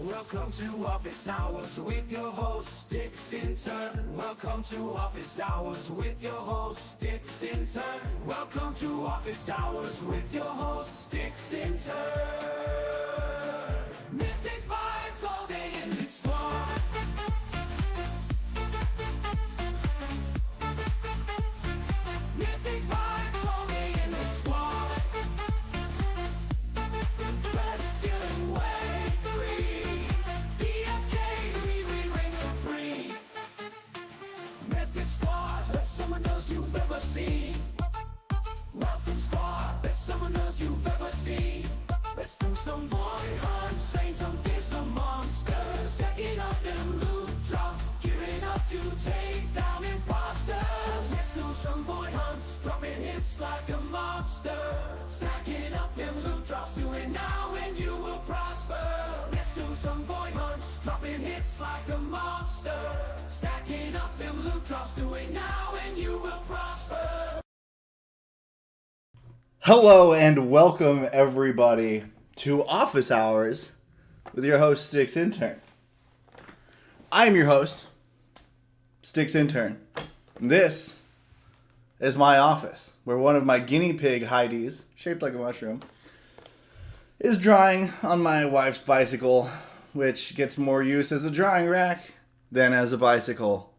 Welcome to Office Hours with your host, Sticks Intern. Welcome to Office Hours with your host, Sticks Intern. Welcome to Office Hours with your host, Sticks Intern. Mythic vibes all day in this squad. Mythic vibes all day in this squad. Best getting way free. DFK, we reign supreme. Mythic squad, best summoners you've ever seen. Welcome squad, best summoners you've ever seen. Let's do some void hunts, slaying some fearsome monsters, stacking up them loot drops, gearing up to take down imposters. Let's do some void hunts, dropping hits like a mobster, stacking up them loot drops, do it now and you will prosper. Let's do some void hunts, dropping hits like a mobster, stacking up them loot drops, do it now and you will prosper. Hello and welcome everybody to Office Hours with your host Sticks Intern. I'm your host, Sticks Intern. This is my office where one of my guinea pig Heidi's, shaped like a mushroom, is drawing on my wife's bicycle, which gets more use as a drawing rack than as a bicycle.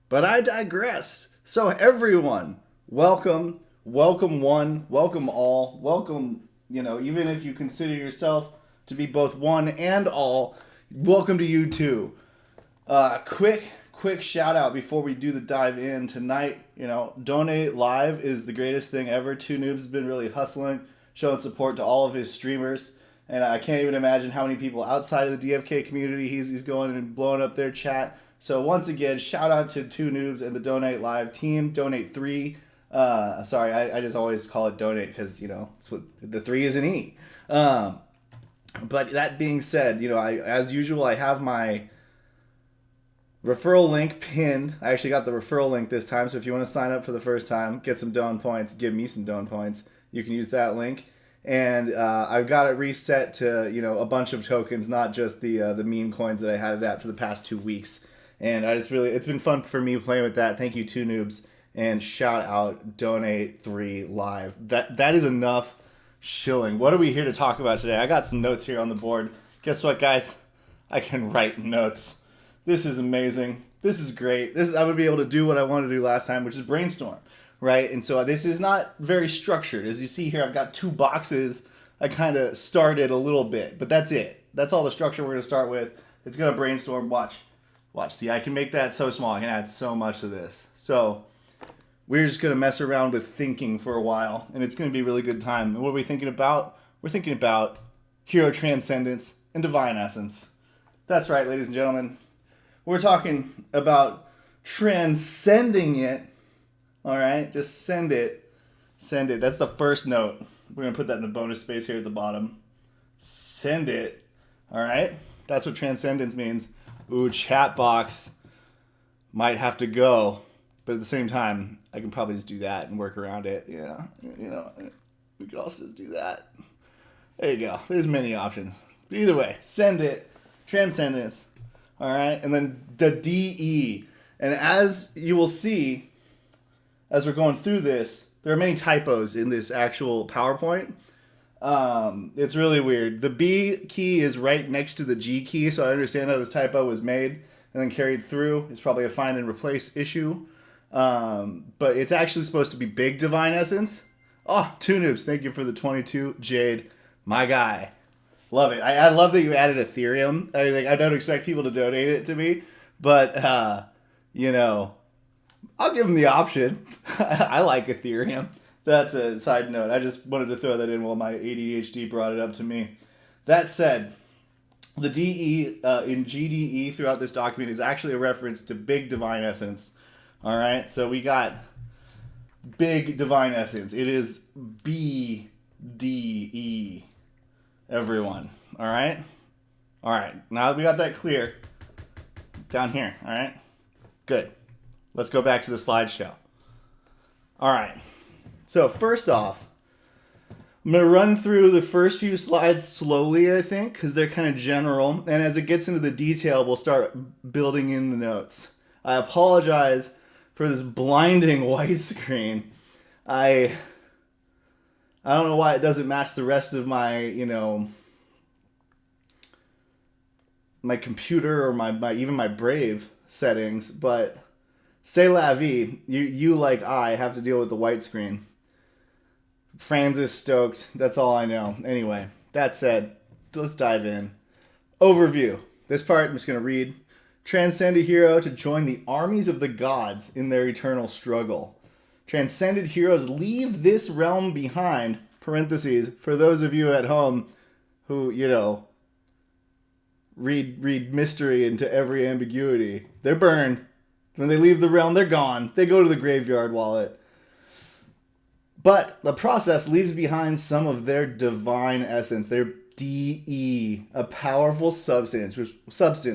But I digress. So everyone, welcome. Welcome one, welcome all, welcome, even if you consider yourself to be both one and all, welcome to you too. Quick shout out before we do the dive in tonight. Donate Live is the greatest thing ever. Two Noobs has been really hustling, showing support to all of his streamers. And I can't even imagine how many people outside of the DFK community he's going and blowing up their chat. So once again, shout out to Two Noobs and the Donate Live team. Donate 3. Sorry, I just always call it donate because, it's what, the 3 is an E. But that being said, as usual, I have my referral link pinned. I actually got the referral link this time, so if you want to sign up for the first time, get some Don points, give me some Don points, you can use that link. And I've got it reset to, a bunch of tokens, not just the meme coins that I had it at for the past 2 weeks. And it's been fun for me playing with that. Thank you, Two Noobs. And shout out Donate 3 Live. That is enough shilling. What are we here to talk about today? I got some notes here on the board. Guess what, guys? I can write notes. This is amazing. This is great. I would be able to do what I wanted to do last time, which is brainstorm, right? And so this is not very structured. As you see here, I've got 2 boxes. I kind of started a little bit, but that's it. That's all the structure we're going to start with. It's going to brainstorm. Watch. See, I can make that so small. I can add so much to this. So we're just going to mess around with thinking for a while, and it's going to be a really good time. And what are we thinking about? We're thinking about hero transcendence and divine essence. That's right, ladies and gentlemen. We're talking about transcending it. All right? Just send it. Send it. That's the first note. We're going to put that in the bonus space here at the bottom. Send it. All right? That's what transcendence means. Ooh, chat box might have to go. But at the same time, I can probably just do that and work around it. Yeah, we could also just do that. There you go. There's many options. But either way, send it, transcendence. All right, and then the DE. And as you will see, as we're going through this, there are many typos in this actual PowerPoint. It's really weird. The B key is right next to the G key, so I understand how this typo was made and then carried through. It's probably a find and replace issue. But it's actually supposed to be big divine essence. Oh, Two Noobs, thank you for the 22 Jade, my guy. Love it. I love that you added Ethereum. I don't expect people to donate it to me, but I'll give them the option. I like Ethereum. That's a side note. I just wanted to throw that in while my ADHD brought it up to me. That said, the DE in GDE throughout this document is actually a reference to big divine essence. All right, so we got big divine essence. It is BDE, everyone. All right? All right, now that we got that clear, down here, all right? Good. Let's go back to the slideshow. All right, so first off, I'm going to run through the first few slides slowly, I think, because they're kind of general. And as it gets into the detail, we'll start building in the notes. I apologize for this blinding white screen. I don't know why it doesn't match the rest of my, my computer or my even my Brave settings, but c'est la vie. You like I have to deal with the white screen. Franz is stoked. That's all I know. Anyway, that said, let's dive in. Overview. This part I'm just going to read. Transcend a hero to join the armies of the gods in their eternal struggle. Transcended heroes leave this realm behind, parentheses, for those of you at home who, read mystery into every ambiguity. They're burned. When they leave the realm, they're gone. They go to the graveyard wallet. But the process leaves behind some of their divine essence, their DE, a powerful substance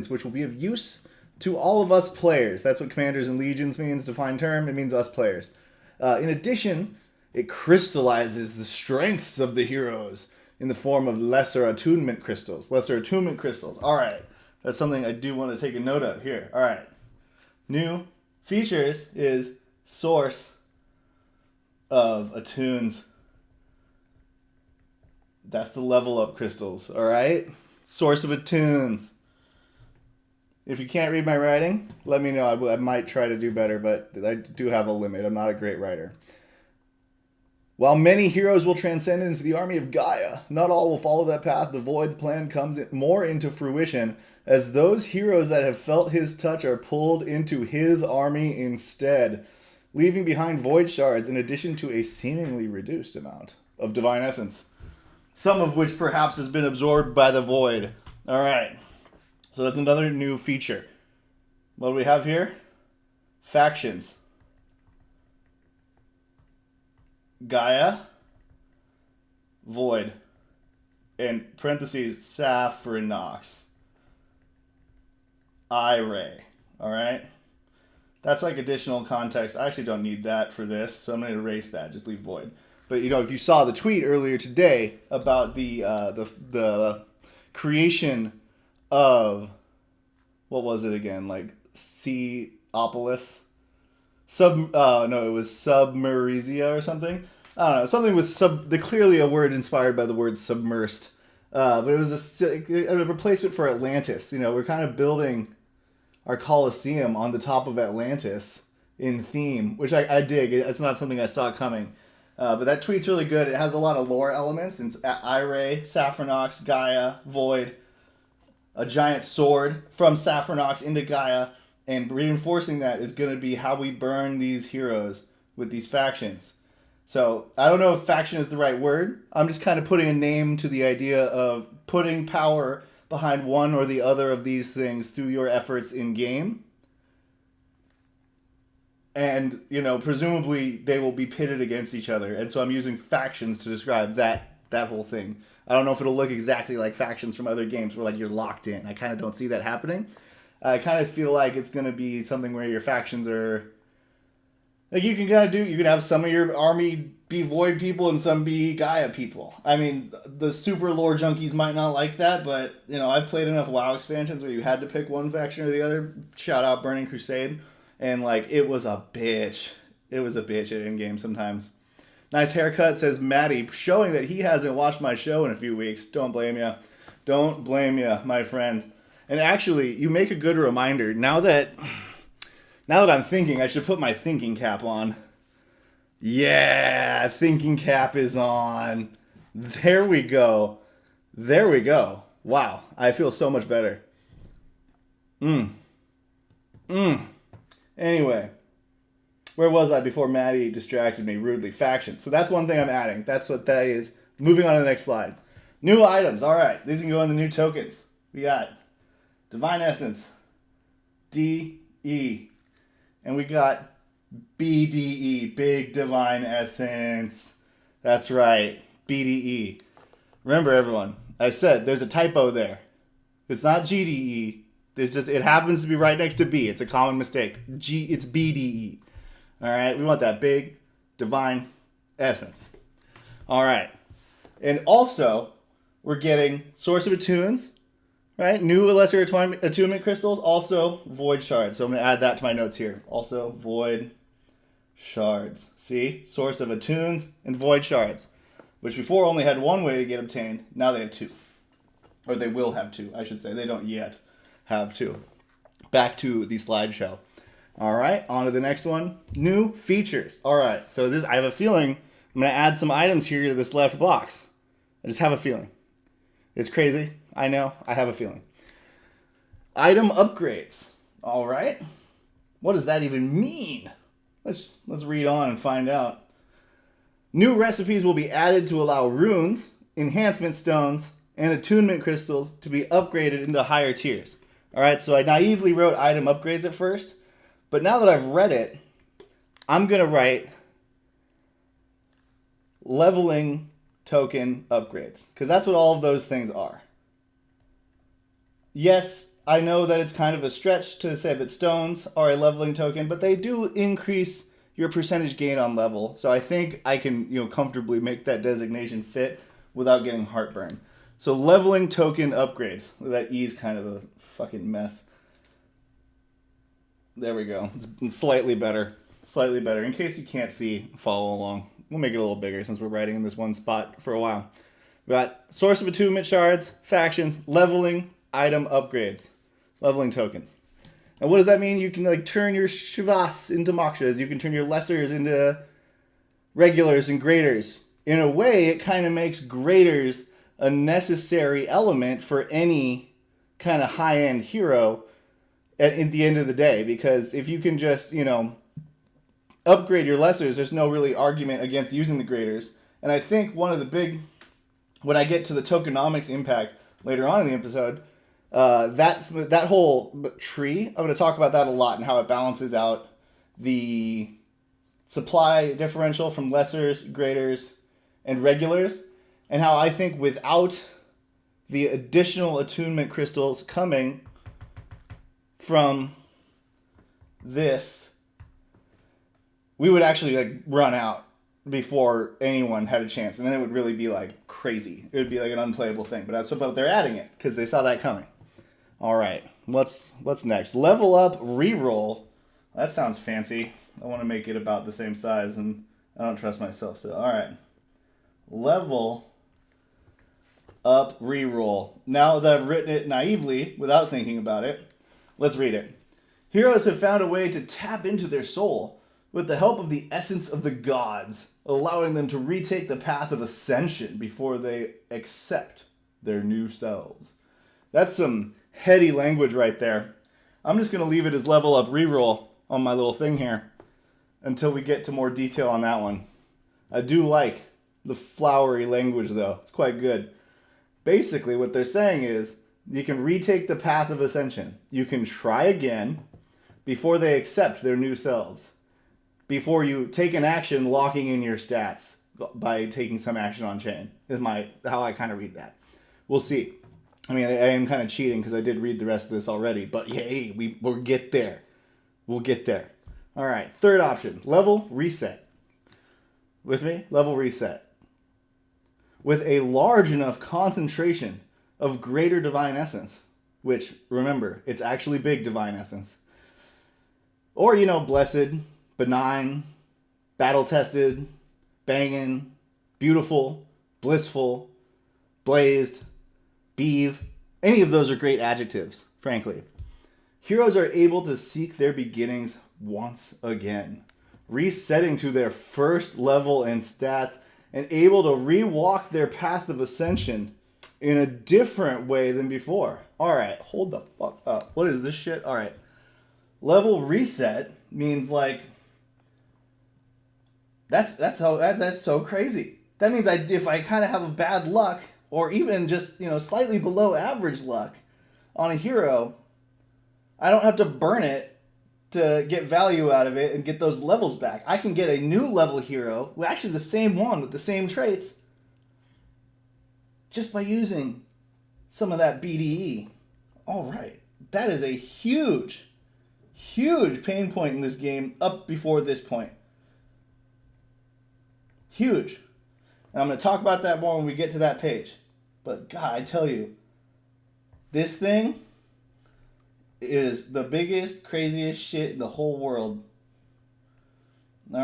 which will be of use to all of us players. That's what Commanders and Legions means, defined term. It means us players. In addition, it crystallizes the strengths of the heroes in the form of lesser attunement crystals. All right. That's something I do want to take a note of here. All right. New features is source of attunes. That's the level up crystals, all right? Source of attunes. If you can't read my writing, let me know. I might try to do better, but I do have a limit. I'm not a great writer. While many heroes will transcend into the army of Gaia, not all will follow that path. The Void's plan comes more into fruition as those heroes that have felt his touch are pulled into his army instead, leaving behind void shards in addition to a seemingly reduced amount of divine essence, some of which perhaps has been absorbed by the void. All right, so that's another new feature. What do we have here? Factions. Gaia, void, and parentheses, Saffrinox. Ray. All right. That's like additional context. I actually don't need that for this, so I'm going to erase that. Just leave void. But if you saw the tweet earlier today about the creation of, what was it again? Like Seopolis? It was Submerisia or something. I don't know. Something with clearly a word inspired by the word submersed. But it was a replacement for Atlantis. We're kind of building our Colosseum on the top of Atlantis in theme, which I dig. It's not something I saw coming. But that tweet's really good. It has a lot of lore elements. It's Ray, Saffrinox, Gaia, Void, a giant sword from Saffrinox into Gaia, and reinforcing that is going to be how we burn these heroes with these factions. So I don't know if faction is the right word. I'm just kind of putting a name to the idea of putting power behind one or the other of these things through your efforts in game. And, presumably they will be pitted against each other. And so I'm using factions to describe that whole thing. I don't know if it'll look exactly like factions from other games where you're locked in. I kind of don't see that happening. I kind of feel like it's going to be something where your factions are, you can have some of your army be Void people and some be Gaia people. I mean, the super lore junkies might not like that, but, I've played enough WoW expansions where you had to pick one faction or the other. Shout out Burning Crusade. And, it was a bitch. It was a bitch at in-game sometimes. Nice haircut, says Matty, showing that he hasn't watched my show in a few weeks. Don't blame ya. Don't blame ya, my friend. And actually, you make a good reminder. Now that I'm thinking, I should put my thinking cap on. Yeah, thinking cap is on. There we go. Wow, I feel so much better. Anyway, where was I before Maddie distracted me rudely? Faction. So that's one thing I'm adding. That's what that is. Moving on to the next slide. New items. All right, these can go in the new tokens. We got Divine Essence, DE, and we got BDE, Big Divine Essence. That's right, BDE. Remember, everyone, I said there's a typo there. It's not GDE. It happens to be right next to B. It's a common mistake. It's BDE. All right, we want that Big Divine Essence. All right. And also, we're getting source of attunes, right? New lesser attunement crystals, also void shards. So I'm going to add that to my notes here. Also void shards. See? Source of attunes and void shards, which before only had one way to get obtained. Now they have two. Or they will have two, I should say. They don't yet have two. Back to the slideshow. All right, on to the next one. New features. All right, so I have a feeling I'm going to add some items here to this left box. I just have a feeling. It's crazy. I know. I have a feeling. Item upgrades. All right. What does that even mean? Let's read on and find out. New recipes will be added to allow runes, enhancement stones, and attunement crystals to be upgraded into higher tiers. All right, so I naively wrote item upgrades at first, but now that I've read it, I'm going to write leveling token upgrades, because that's what all of those things are. Yes, I know that it's kind of a stretch to say that stones are a leveling token, but they do increase your percentage gain on level. So I think I can, comfortably make that designation fit without getting heartburn. So leveling token upgrades. That E is kind of a fucking mess. There we go. It's slightly better. Slightly better. In case you can't see, follow along. We'll make it a little bigger since we're writing in this one spot for a while. We got source of attunement shards, factions, leveling, item upgrades, leveling tokens. And what does that mean? You can turn your shivas into mokshas. You can turn your lessers into regulars and graders. In a way, it kind of makes graders a necessary element for any kind of high-end hero at the end of the day. Because if you can just, upgrade your lessers, there's no really argument against using the graders. And I think one of the big, when I get to the tokenomics impact later on in the episode, that whole tree, I'm going to talk about that a lot and how it balances out the supply differential from lessers, graders, and regulars, and how I think without the additional attunement crystals coming from this, we would actually run out before anyone had a chance, and then it would really be crazy. It would be an unplayable thing. But that's about they're adding it because they saw that coming. All right, what's next? Level up reroll. That sounds fancy. I want to make it about the same size, and I don't trust myself. So all right, level up reroll. Now that I've written it naively without thinking about it, let's read it. Heroes have found a way to tap into their soul with the help of the essence of the gods, allowing them to retake the path of ascension before they accept their new selves. That's some heady language right there. I'm just going to leave it as level up reroll on my little thing here until we get to more detail on that one. I do like the flowery language though. It's quite good. Basically what they're saying is you can retake the path of ascension. You can try again before they accept their new selves. Before you take an action locking in your stats by taking some action on chain is how I kind of read that. We'll see. I mean, I am kind of cheating because I did read the rest of this already, but hey, we'll get there. We'll get there. All right, third option, level reset. With me? Level reset. With a large enough concentration of greater divine essence, which, remember, it's actually big divine essence. Or, blessed, benign, battle-tested, banging, beautiful, blissful, blazed, beeve. Any of those are great adjectives, frankly. Heroes are able to seek their beginnings once again, resetting to their first level and stats, and able to re-walk their path of ascension in a different way than before. All right, hold the fuck up. What is this shit? All right. Level reset means that's so crazy. That means if I kind of have a bad luck, or even just slightly below average luck on a hero, I don't have to burn it to get value out of it and get those levels back. I can get a new level hero, well, actually the same one with the same traits, just by using some of that BDE. All right, that is a huge, huge pain point in this game up before this point. Huge. And I'm going to talk about that more when we get to that page. But God, I tell you, this thing is the biggest, craziest shit in the whole world. All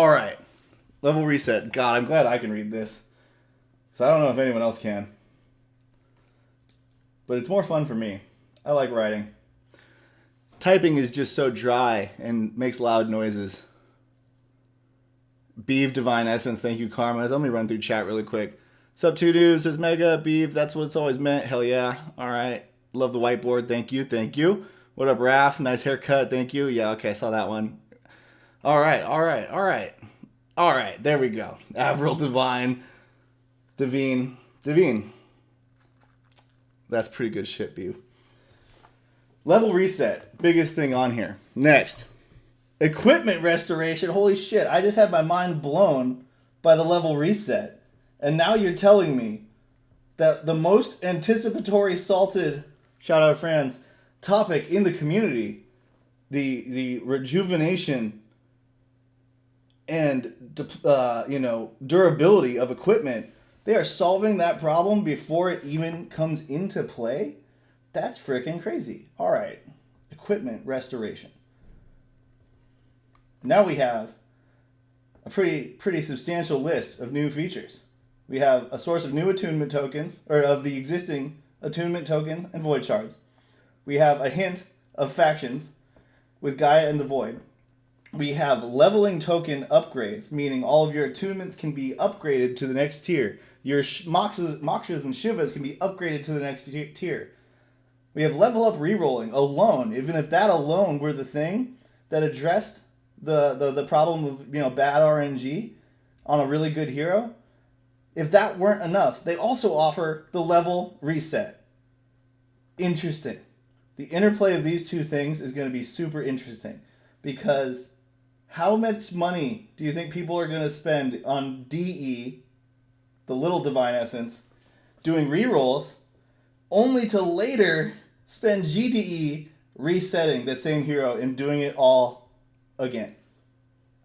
right. Level reset. God, I'm glad I can read this. Because I don't know if anyone else can. But it's more fun for me. I like writing. Typing is just so dry and makes loud noises. Beeve Divine Essence, thank you, Karma. Let me run through chat really quick. Sup, 2 dudes, says Mega, Beeve, that's what it's always meant. Hell yeah. All right. Love the whiteboard. Thank you. What up, Raph? Nice haircut. Thank you. Yeah, okay, I saw that one. All right. There we go. Avril Divine. Devine. That's pretty good shit, Beeve. Level reset. Biggest thing on here. Next. Equipment restoration. Holy shit. I just had my mind blown by the level reset. And now you're telling me that the most anticipatory salted, shout out friends, topic in the community, the rejuvenation and durability of equipment, they are solving that problem before it even comes into play? That's freaking crazy. All right. Equipment restoration. Now we have a pretty substantial list of new features. We have a source of new attunement tokens, or of the existing attunement token and void shards. We have a hint of factions with Gaia and the Void. We have leveling token upgrades, meaning all of your attunements can be upgraded to the next tier. Your Moksas and Shivas can be upgraded to the next tier. We have level up rerolling alone, even if that alone were the thing that addressed the problem of bad RNG on a really good hero. If that weren't enough, they also offer the level reset. Interesting. The interplay of these two things is going to be super interesting, because how much money do you think people are going to spend on DE, the little divine essence, doing rerolls, only to later spend GDE resetting the same hero and doing it all again?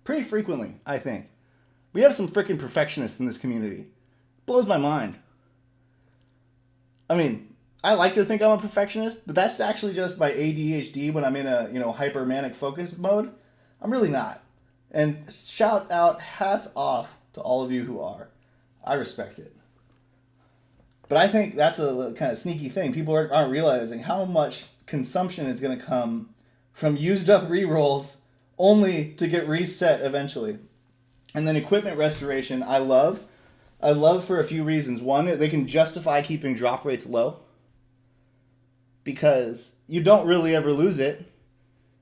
Pretty frequently, I think. We have some freaking perfectionists in this community. Blows my mind. I mean, I like to think I'm a perfectionist, but that's actually just my ADHD when I'm in a hypermanic focus mode. I'm really not. And shout out, hats off to all of you who are. I respect it. But I think that's a kind of sneaky thing. People aren't realizing how much consumption is going to come from used up rerolls only to get reset eventually. And then equipment restoration, I love for a few reasons. One, they can justify keeping drop rates low, because you don't really ever lose it.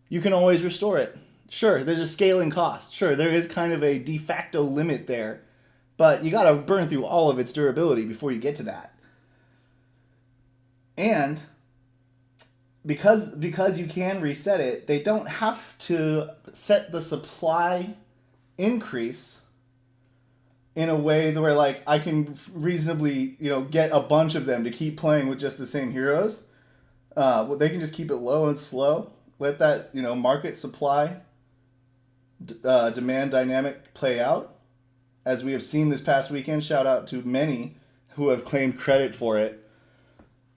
You can always restore it. Sure, there's a scaling cost. Sure, there is kind of a de facto limit there, but you got to burn through all of its durability before you get to that. And because you can reset it, they don't have to set the supply increase in a way where, like, I can reasonably, get a bunch of them to keep playing with just the same heroes. They can just keep it low and slow. Let that, market supply demand dynamic play out. As we have seen this past weekend, shout out to many who have claimed credit for it.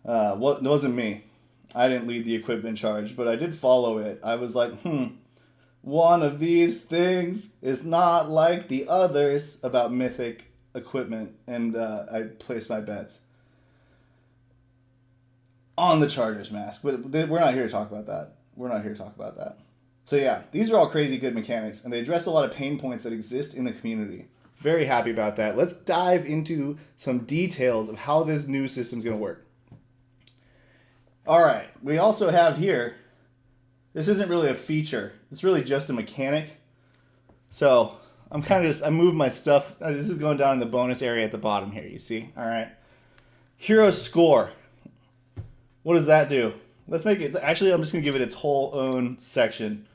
It wasn't me. I didn't lead the equipment charge, but I did follow it. I was like, one of these things is not like the others about mythic equipment, and I placed my bets on the Chargers mask. But we're not here to talk about that. So yeah, these are all crazy good mechanics, and they address a lot of pain points that exist in the community. Very happy about that. Let's dive into some details of how this new system's going to work. All right, we also have here, this isn't really a feature. It's really just a mechanic. So I moved my stuff. This is going down in the bonus area at the bottom here, you see? All right. Hero score. What does that do? Let's make it, actually, I'm just going to give it its whole own section.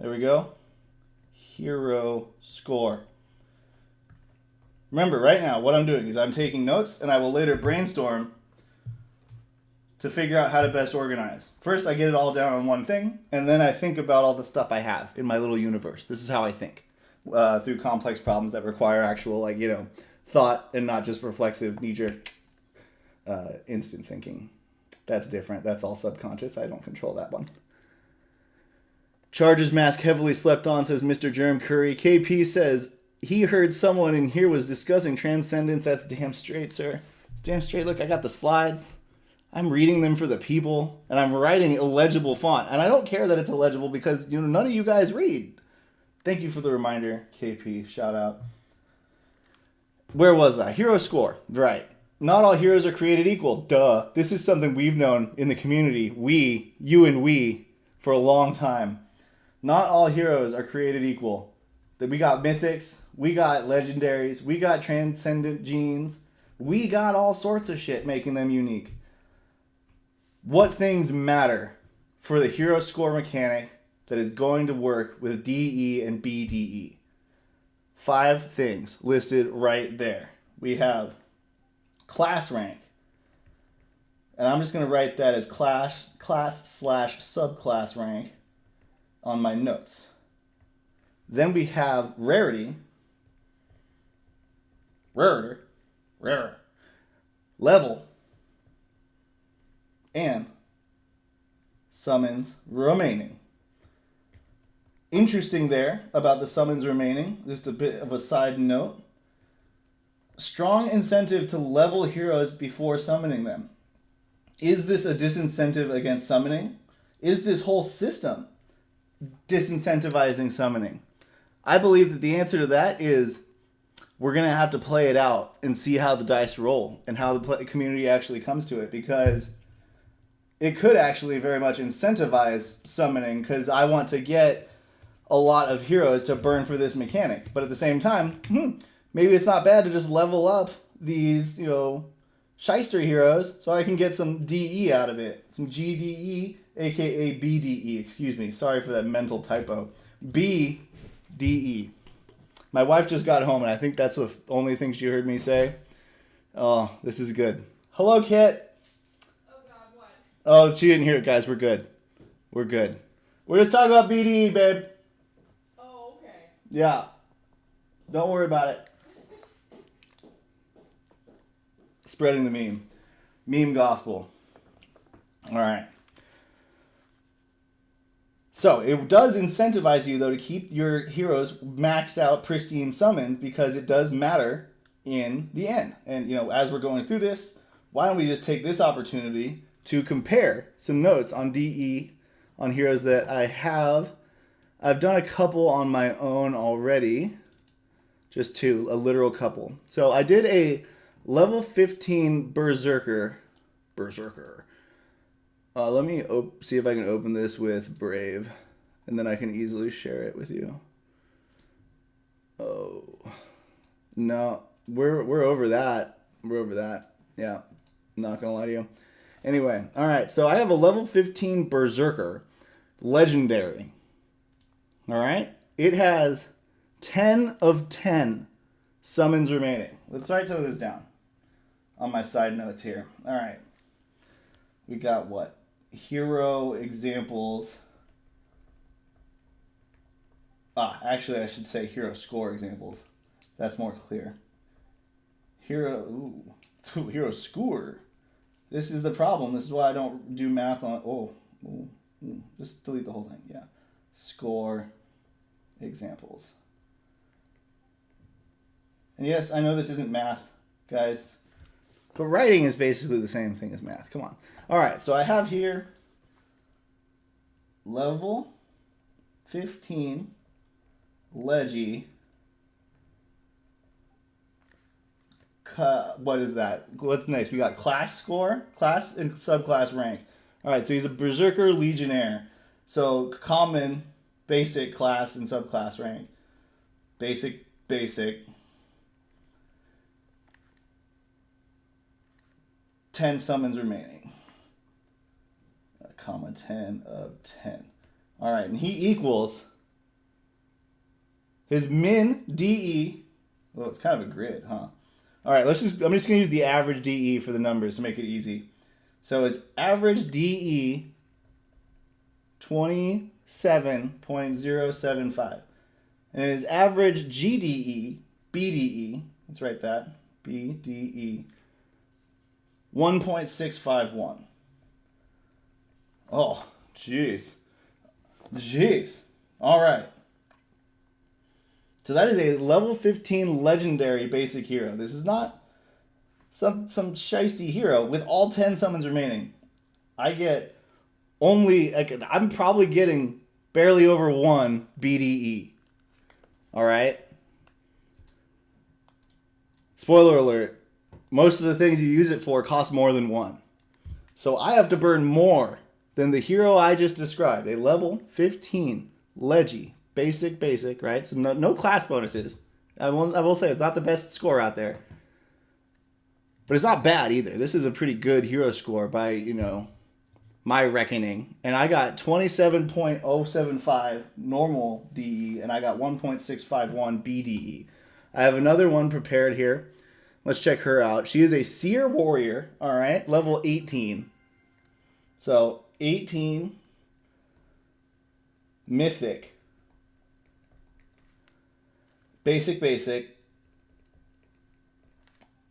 There we go. Hero score. Remember, right now, what I'm doing is I'm taking notes, and I will later brainstorm to figure out how to best organize. First, I get it all down on one thing, and then I think about all the stuff I have in my little universe. This is how I think through complex problems that require actual, thought and not just reflexive, knee-jerk, instant thinking. That's different. That's all subconscious. I don't control that one. Charges mask heavily slept on, says Mr. Germ Curry. KP says he heard someone in here was discussing transcendence. That's damn straight, sir. It's damn straight. Look, I got the slides. I'm reading them for the people, and I'm writing illegible font. And I don't care that it's illegible because none of you guys read. Thank you for the reminder, KP. Shout out. Where was I? Hero score. Right. Not all heroes are created equal. Duh. This is something we've known in the community. You and we, for a long time. Not all heroes are created equal. We got mythics, we got legendaries, we got transcendent genes, we got all sorts of shit making them unique. What things matter for the hero score mechanic that is going to work with DE and BDE? 5 things listed right there. We have class rank. And I'm just going to write that as class/subclass rank on my notes. Then we have rarity, rarer, level, and summons remaining. Interesting there about the summons remaining, just a bit of a side note. Strong incentive to level heroes before summoning them. Is this a disincentive against summoning? Is this whole system disincentivizing summoning? I believe that the answer to that is we're going to have to play it out and see how the dice roll and how the community actually comes to it, because it could actually very much incentivize summoning because I want to get a lot of heroes to burn for this mechanic. But at the same time, maybe it's not bad to just level up these, shyster heroes so I can get some DE out of it. Some GDE, aka BDE. Excuse me. Sorry for that mental typo. BDE. My wife just got home, and I think that's the only thing she heard me say. Oh, this is good. Hello, Kit. Oh, God, what? Oh, she didn't hear it, guys. We're good. We're good. We're just talking about BDE, babe. Oh, okay. Yeah. Don't worry about it. Spreading the meme. Meme gospel. All right. So it does incentivize you, though, to keep your heroes maxed out, pristine summons, because it does matter in the end. And, as we're going through this, why don't we just take this opportunity to compare some notes on DE, on heroes that I have. I've done a couple on my own already. Just 2, a literal couple. So I did a level 15 Berserker. Let me see if I can open this with Brave, and then I can easily share it with you. Oh, no, we're over that. We're over that. Yeah, not gonna lie to you. Anyway, all right. So I have a level 15 Berserker, legendary. All right, it has 10 of 10 summons remaining. Let's write some of this down on my side notes here. All right. We got what? Hero examples. Actually, I should say hero score examples. That's more clear. Hero score. This is the problem. This is why I don't do math on... Just delete the whole thing. Yeah. Score examples. And yes, I know this isn't math, guys. But writing is basically the same thing as math. Come on. All right, so I have here level 15 Legi. What is that? What's next? We got class score, class and subclass rank. All right, so he's a Berserker Legionnaire. So common, basic, class, and subclass rank. Basic. 10 summons remaining. 10 of 10. All right, and he equals his min DE. Well, it's kind of a grid, huh? All right, I'm just gonna use the average DE for the numbers to make it easy. So his average DE 27.075. And his average GDE, BDE, let's write that, BDE, 1.651. Oh, jeez. Jeez. All right. So that is a level 15 legendary basic hero. This is not some shiesty hero with all 10 summons remaining. I get only, I'm probably getting barely over 1 BDE. All right. Spoiler alert. Most of the things you use it for cost more than 1. So I have to burn more than the hero I just described. A level 15 Leggy. Basic, right? So no class bonuses. I will say it's not the best score out there. But it's not bad either. This is a pretty good hero score by, my reckoning. And I got 27.075 normal DE, and I got 1.651 BDE. I have another one prepared here. Let's check her out. She is a Seer Warrior, all right, level 18. So 18 Mythic. Basic.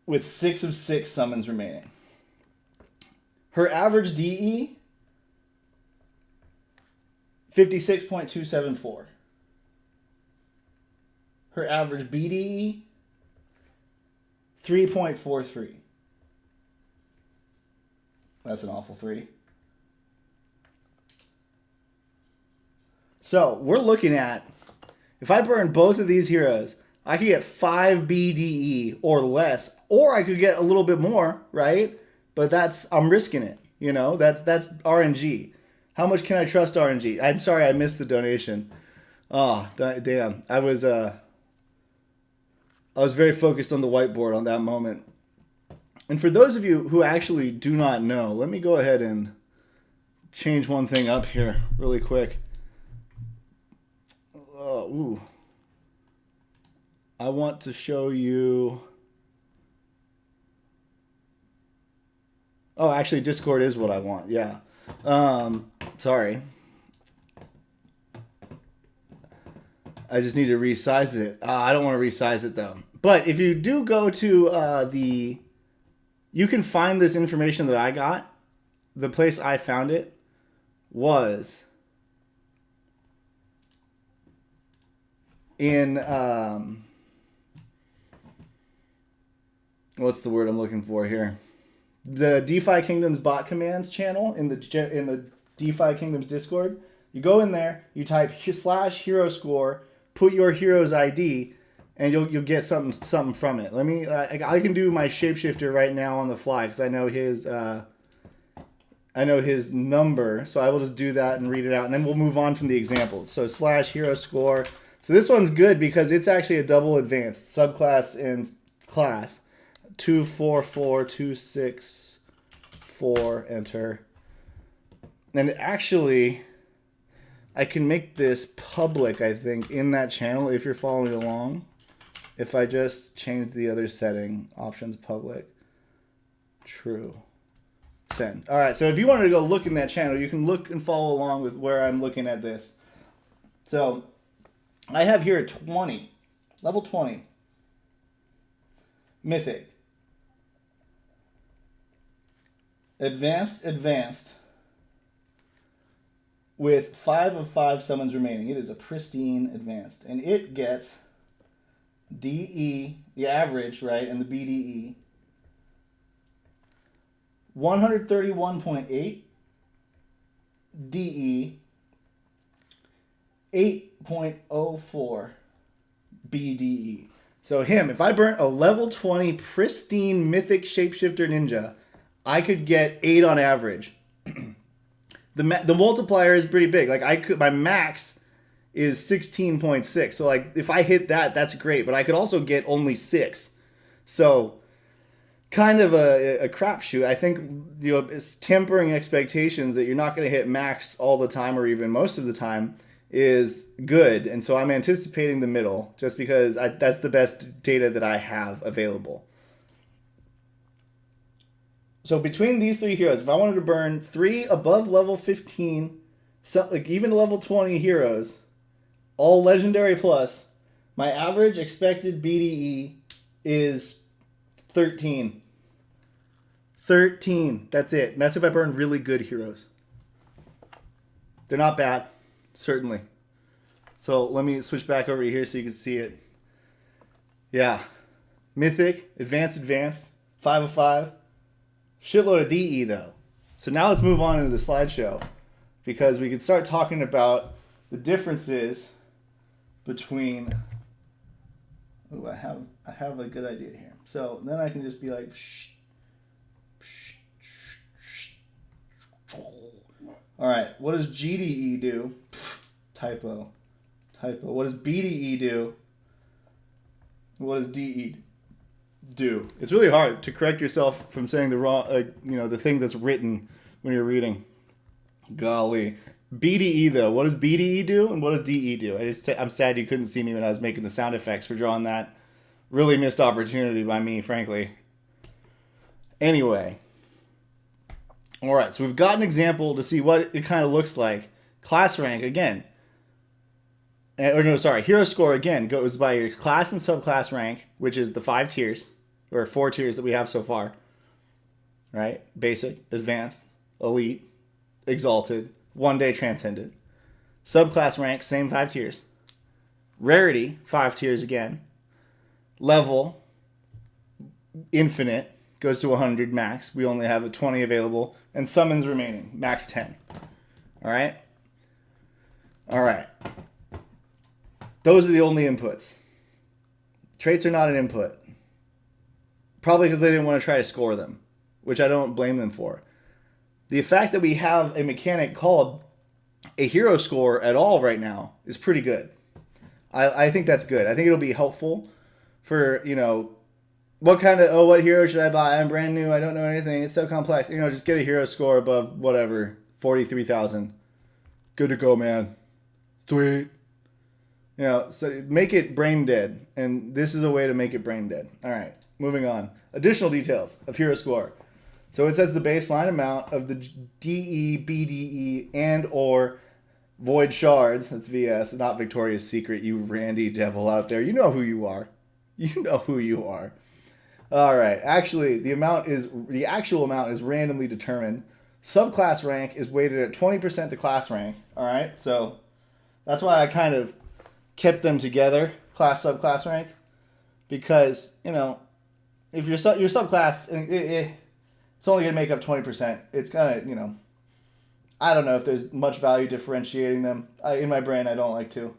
With 6 of 6 summons remaining. Her average DE, 56.274. Her average BDE, 3.43. That's an awful 3. So we're looking at, if I burn both of these heroes, I could get 5 BDE or less, or I could get a little bit more, right? But I'm risking it, that's RNG. How much can I trust RNG? I'm sorry I missed the donation. Oh, damn. I was very focused on the whiteboard on that moment. And for those of you who actually do not know, let me go ahead and change one thing up here really quick. Ooh. I want to show you. Oh, actually, Discord is what I want. Yeah. Sorry. I just need to resize it. I don't want to resize it, though. But if you do go to you can find this information that I got. The place I found it was in what's the word I'm looking for here? The DeFi Kingdoms bot commands channel in the DeFi Kingdoms Discord. You go in there, you type /hero score, put your hero's ID, and you'll get something from it. Let me I can do my shapeshifter right now on the fly because I know his number, so I will just do that and read it out, and then we'll move on from the examples. So /hero score. So this one's good because it's actually a double advanced subclass and class. 244264 enter. And actually, I can make this public, I think, in that channel if you're following along. If I just change the other setting, options public, true, send. All right, so if you wanted to go look in that channel, you can look and follow along with where I'm looking at this. So I have here 20, level 20, Mythic. Advanced, with 5 of 5 summons remaining. It is a pristine advanced. And it gets DE, the average, right, and the BDE, 131.8, DE, 8.04 BDE. So him, if I burnt a level 20 pristine mythic shapeshifter ninja, I could get 8 on average. The multiplier is pretty big. My max is 16.6. So if I hit that, that's great. But I could also get only 6. So kind of a crapshoot. I think it's tempering expectations that you're not going to hit max all the time or even most of the time is good. And so I'm anticipating the middle just because that's the best data that I have available. So between these three heroes, if I wanted to burn 3 above level 15, so like even level 20 heroes, all legendary plus, my average expected BDE is 13. 13. That's it. And that's if I burn really good heroes. They're not bad, certainly. So let me switch back over here so you can see it. Yeah. Mythic, advanced, 5 of 5. Shitload of DE though. So now let's move on into the slideshow because we could start talking about the differences between. Ooh, I have a good idea here. So then I can just be like, all right, what does GDE do? Typo. What does BDE do? What does DE do? It's really hard to correct yourself from saying the wrong, the thing that's written when you're reading. Golly. BDE though, what does BDE do and what does DE do? I'm sad you couldn't see me when I was making the sound effects for drawing that. Really missed opportunity by me, frankly. Anyway. Alright, so we've got an example to see what it kind of looks like. Class rank, again. Hero score, again, goes by your class and subclass rank, which is the 5 tiers, or 4 tiers that we have so far. Right? Basic, advanced, elite, exalted, 1-day transcendent. Subclass rank, same 5 tiers. Rarity, 5 tiers again. Level, infinite, goes to 100 max. We only have a 20 available. And summons remaining, max 10. Alright? Alright. Those are the only inputs. Traits are not an input. Probably because they didn't want to try to score them, which I don't blame them for. The fact that we have a mechanic called a hero score at all right now is pretty good. I think that's good. I think it'll be helpful for, what hero should I buy? I'm brand new. I don't know anything. It's so complex. Just get a hero score above whatever, 43,000. Good to go, man. Sweet. So make it brain dead. And this is a way to make it brain dead. All right, moving on. Additional details of hero score. So it says the baseline amount of the DE, BDE, and or void shards. That's VS, not Victoria's Secret, you randy devil out there. You know who you are. You know who you are. All right. Actually, the actual amount is randomly determined. Subclass rank is weighted at 20% to class rank. All right. So that's why I kind of kept them together, class, subclass rank, because if your subclass, it's only gonna make up 20%. It's kind of I don't know if there's much value differentiating them. In my brain, I don't like to.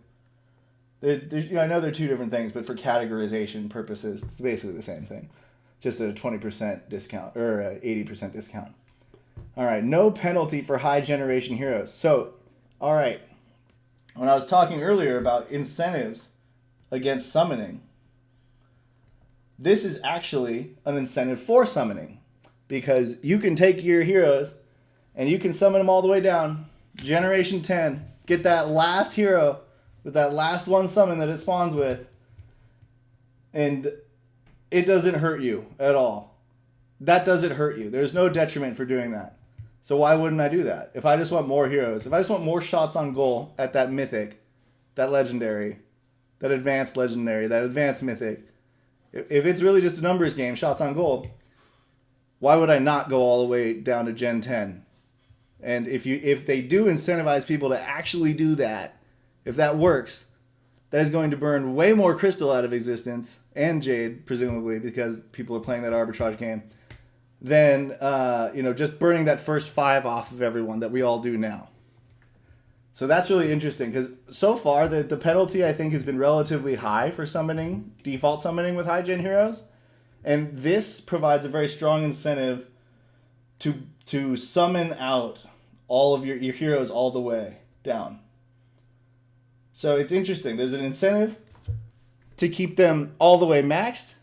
I know they're two different things, but for categorization purposes, it's basically the same thing. Just at a 20% discount or a 80% discount. All right, no penalty for high generation heroes. So, all right, when I was talking earlier about incentives against summoning, this is actually an incentive for summoning because you can take your heroes and you can summon them all the way down, generation 10, get that last hero with that last one summon that it spawns with, and it doesn't hurt you at all. That doesn't hurt you. There's no detriment for doing that. So why wouldn't I do that? If I just want more heroes, if I just want more shots on goal at that mythic, that legendary, that advanced legendary, that advanced mythic, if it's really just a numbers game, shots on goal, why would I not go all the way down to Gen 10? And if they do incentivize people to actually do that, if that works, that is going to burn way more crystal out of existence, and jade, presumably, because people are playing that arbitrage game, than just burning that first 5 off of everyone that we all do now. So that's really interesting, because so far the penalty, I think, has been relatively high for summoning, default summoning with high gen heroes. And this provides a very strong incentive to summon out all of your heroes all the way down. So it's interesting. There's an incentive to keep them all the way maxed,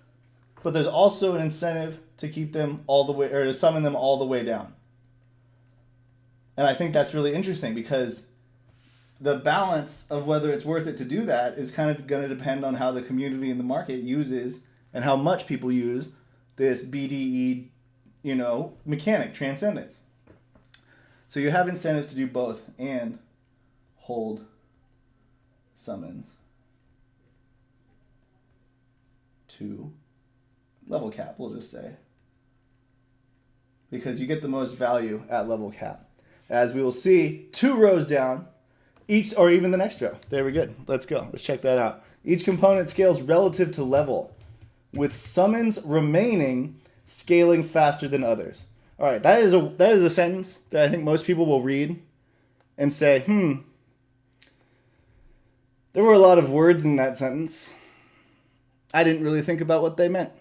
but there's also an incentive to keep them all the way, or to summon them all the way down. And I think that's really interesting because the balance of whether it's worth it to do that is kind of going to depend on how the community and the market uses and how much people use this BDE, mechanic, transcendence. So you have incentives to do both and hold summons to level cap, we'll just say. Because you get the most value at level cap. As we will see, 2 rows down, each, or even the next row. There we go. Let's go. Let's check that out. Each component scales relative to level, with summons remaining scaling faster than others. All right, that is a sentence that I think most people will read and say, there were a lot of words in that sentence. I didn't really think about what they meant.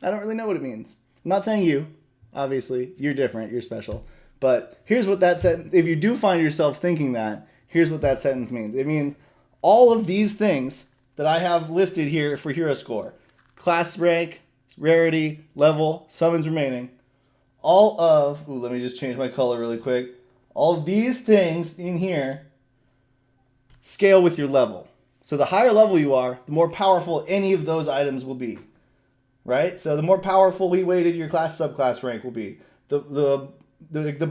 I don't really know what it means. I'm not saying you. Obviously, you're different. You're special. But here's what that sentence, if you do find yourself thinking that, here's what that sentence means. It means all of these things that I have listed here for hero score, class rank, rarity, level, summons remaining, let me just change my color really quick. All of these things in here scale with your level. So the higher level you are, the more powerful any of those items will be, right? So the more powerfully weighted your class subclass rank will be, the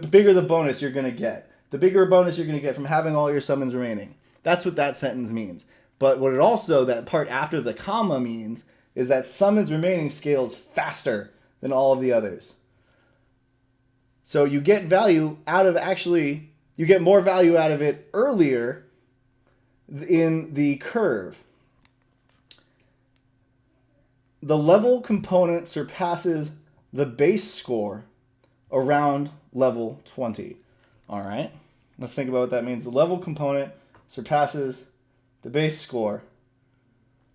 bigger the bonus you're going to get. The bigger bonus you're going to get from having all your summons remaining. That's what that sentence means. But what it also, that part after the comma means, is that summons remaining scales faster than all of the others. So you get value out of you get more value out of it earlier in the curve. The level component surpasses the base score around level 20. All right, let's think about what that means. The level component surpasses the base score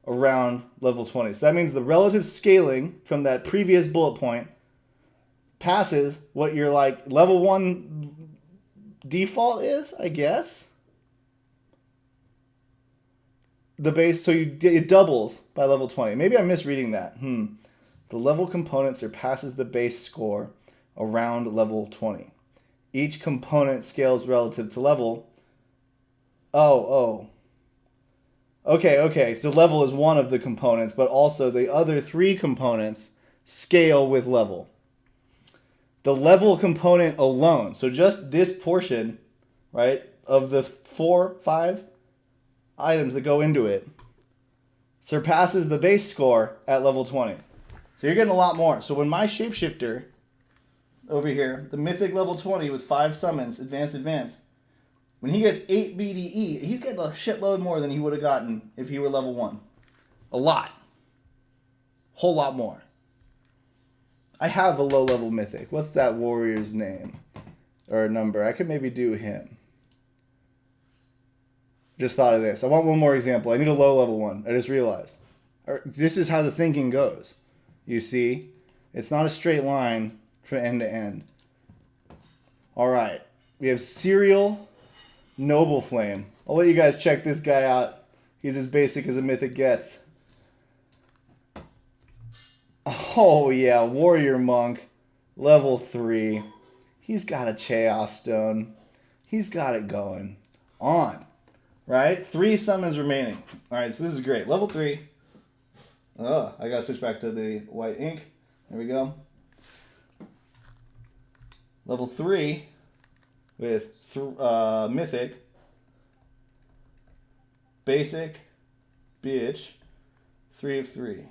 around level 20. So that means the relative scaling from that previous bullet point passes what your level 1 default is, I guess. The base, so it doubles by level 20. Maybe I'm misreading that. The level component surpasses the base score around level 20. Each component scales relative to level. Okay. So level is one of the components, but also the other 3 components scale with level. The level component alone, so just this portion, right, of the 4-5 items that go into it, surpasses the base score at level 20. So you're getting a lot more. So when my shapeshifter over here, the mythic level 20 with 5 summons, advanced, when he gets 8 BDE, he's getting a shitload more than he would have gotten if he were level 1. A lot. Whole lot more. I have a low-level mythic. What's that warrior's name? Or number? I could maybe do him. Just thought of this. I want one more example. I need a low-level one. I just realized. This is how the thinking goes. You see? It's not a straight line from end to end. All right. We have Serial Noble Flame. I'll let you guys check this guy out. He's as basic as a mythic gets. Oh yeah, Warrior Monk, level 3. He's got a Chaos Stone. He's got it going on. Right? 3 summons remaining. Alright, so this is great. Level 3. Oh, I gotta switch back to the white ink. There we go. Level 3 with Mythic, Basic, Bitch, 3 of 3.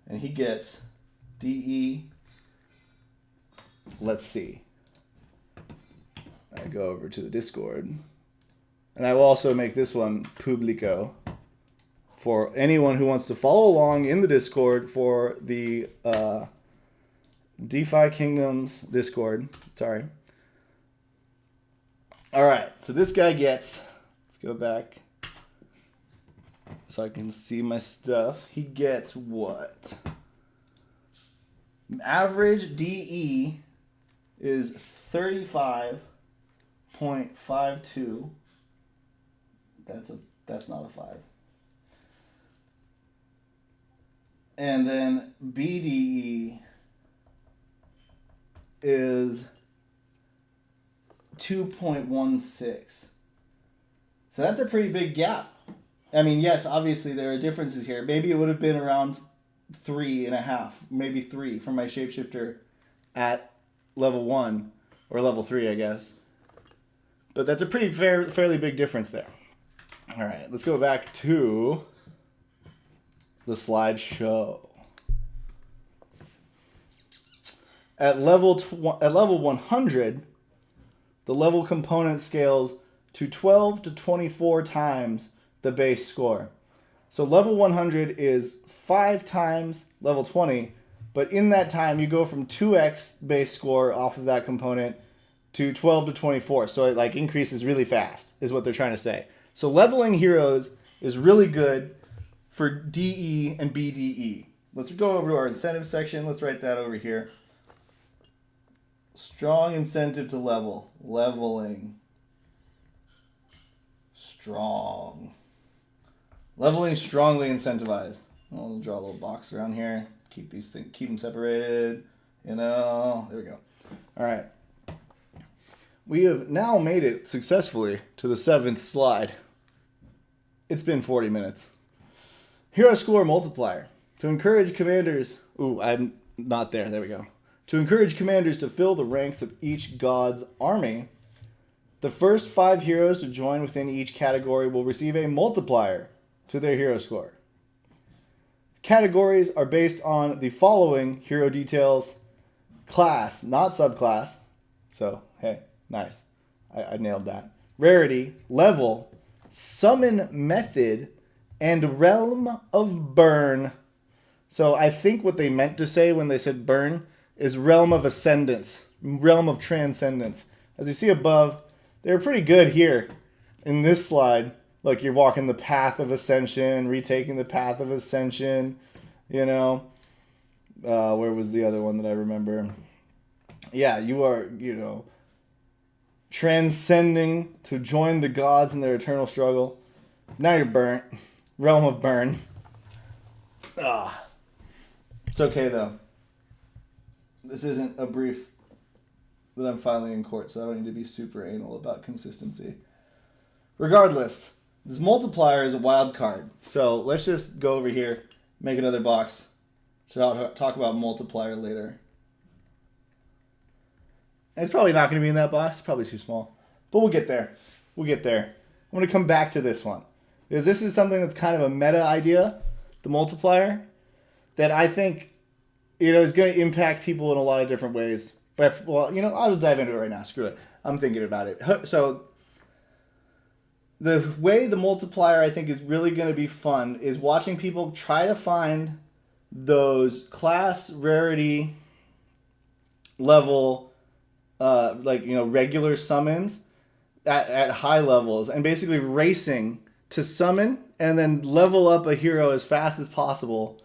And he gets DE. Let's see. I go over to the Discord. And I will also make this one publico for anyone who wants to follow along in the Discord for the DeFi Kingdoms Discord. Sorry. All right. So this guy gets, let's go back so I can see my stuff. He gets what? Average DE is 35.52. That's not a 5. And then BDE is 2.16. So that's a pretty big gap. I mean, yes, obviously there are differences here. Maybe it would have been around 3.5, maybe 3 for my shapeshifter at level 1 or level 3, I guess. But that's a pretty fairly big difference there. All right, let's go back to the slideshow. At level 100, the level component scales to 12 to 24 times the base score. So level 100 is 5 times level 20, but in that time you go from 2x base score off of that component to 12 to 24. So it like increases really fast is what they're trying to say. So leveling heroes is really good for DE and BDE. Let's go over to our incentive section. Let's write that over here. Strong incentive to level. Leveling. Strong. Leveling strongly incentivized. I'll draw a little box around here. Keep these things, keep them separated. You know, there we go. All right. We have now made it successfully to the 7th slide. It's been 40 minutes. Hero score multiplier. To encourage commanders... Ooh, I'm not there. There we go. To encourage commanders to fill the ranks of each god's army, the first 5 heroes to join within each category will receive a multiplier to their hero score. Categories are based on the following hero details: class, not subclass. So, hey, nice. I nailed that. Rarity, level, summon method, and realm of burn. So I think what they meant to say when they said burn is realm of ascendance, realm of transcendence. As you see above, they're pretty good here in this slide. Look, you're walking the path of ascension, retaking the path of ascension, you know. Where was the other one that I remember? Yeah, you are, you know, transcending to join the gods in their eternal struggle. Now you're burnt. Realm of burn. It's okay, though. This isn't a brief that I'm filing in court, so I don't need to be super anal about consistency. Regardless, this multiplier is a wild card. So let's just go over here, make another box. So I'll talk about multiplier later. And it's probably not going to be in that box. It's probably too small. But we'll get there. We'll get there. I'm going to come back to this one, because this is something that's kind of a meta idea, the multiplier, that I think, you know, is going to impact people in a lot of different ways. But, well, you know, I'll just dive into it right now. Screw it. I'm thinking about it. So the way the multiplier, I think, is really going to be fun is watching people try to find those class rarity level, like, you know, regular summons at high levels, and basically racing to summon and then level up a hero as fast as possible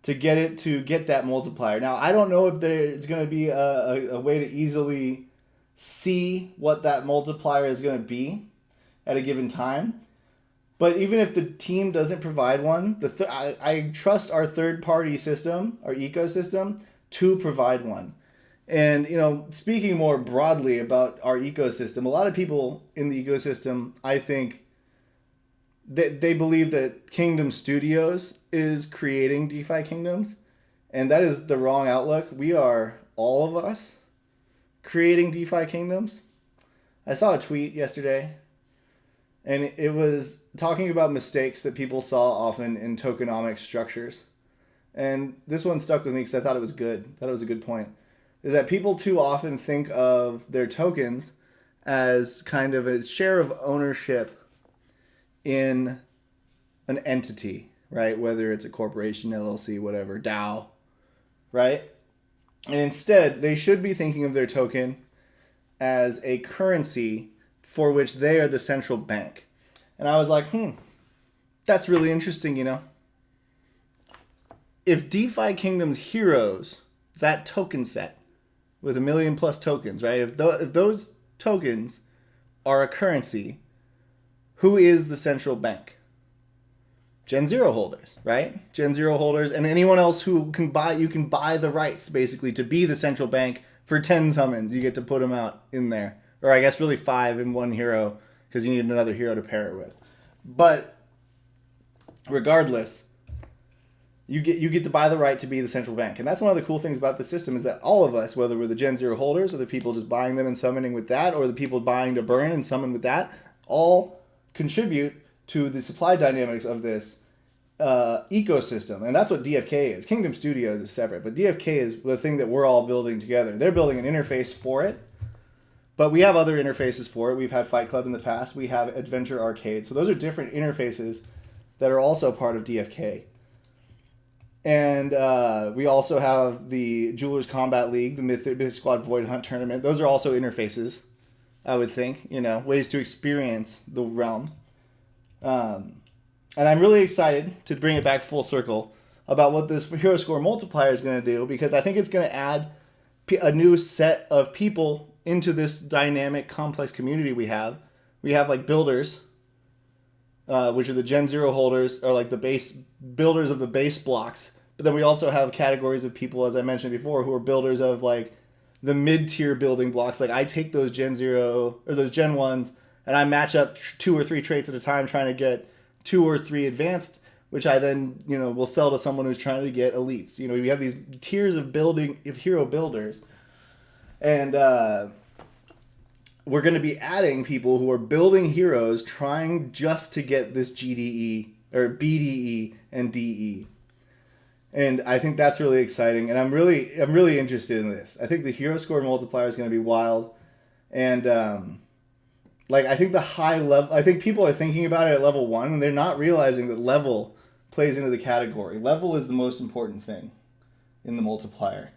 to get that multiplier. Now, I don't know if there's going to be a way to easily see what that multiplier is going to be at a given time. But even if the team doesn't provide one, I trust our third-party system, our ecosystem, to provide one. And, you know, speaking more broadly about our ecosystem, a lot of people in the ecosystem, I think, they believe that Kingdom Studios is creating DeFi Kingdoms, and that is the wrong outlook. We are, all of us, creating DeFi Kingdoms. I saw a tweet yesterday, and it was talking about mistakes that people saw often in tokenomic structures. And this one stuck with me because I thought it was good. I thought it was a good point. Is that people too often think of their tokens as kind of a share of ownership in an entity, right? Whether it's a corporation, LLC, whatever, DAO, right? And instead, they should be thinking of their token as a currency for which they are the central bank. And I was like, that's really interesting, you know? If DeFi Kingdoms heroes, that token set with 1 million plus tokens, right? If those tokens are a currency, who is the central bank? Gen Zero holders, right? Gen Zero holders and anyone else who can buy, you can buy the rights basically to be the central bank for 10 summons. You get to put them out in there. Or I guess really 5 in one hero because you need another hero to pair it with. But regardless, you get to buy the right to be the central bank. And that's one of the cool things about the system is that all of us, whether we're the Gen Zero holders or the people just buying them and summoning with that, or the people buying to burn and summon with that, all contribute to the supply dynamics of this ecosystem. And that's what DFK is. Kingdom Studios is separate, but DFK is the thing that we're all building together. They're building an interface for it, but we have other interfaces for it. We've had Fight Club in the past. We have Adventure Arcade. So those are different interfaces that are also part of DFK. And we also have the Jewelers Combat League, the Mythic Squad Void Hunt Tournament. Those are also interfaces, I would think, ways to experience the realm. And I'm really excited to bring it back full circle about what this Hero Score multiplier is going to do, because I think it's going to add a new set of people into this dynamic, complex community we have. We have like builders, which are the Gen Zero holders, or like the base builders of the base blocks. But then we also have categories of people, as I mentioned before, who are builders of like the mid-tier building blocks. Like I take those Gen Zero or those Gen 1s and I match up 2 or 3 traits at a time, trying to get 2 or 3 advanced, which I then, will sell to someone who's trying to get elites. We have these tiers of hero builders. And we're going to be adding people who are building heroes trying just to get this GDE or BDE and DE. And I think that's really exciting, and I'm really interested in this. I think the Hero Score multiplier is going to be wild, and I think the high level. I think people are thinking about it at level 1, and they're not realizing that level plays into the category. Level is the most important thing in the multiplier,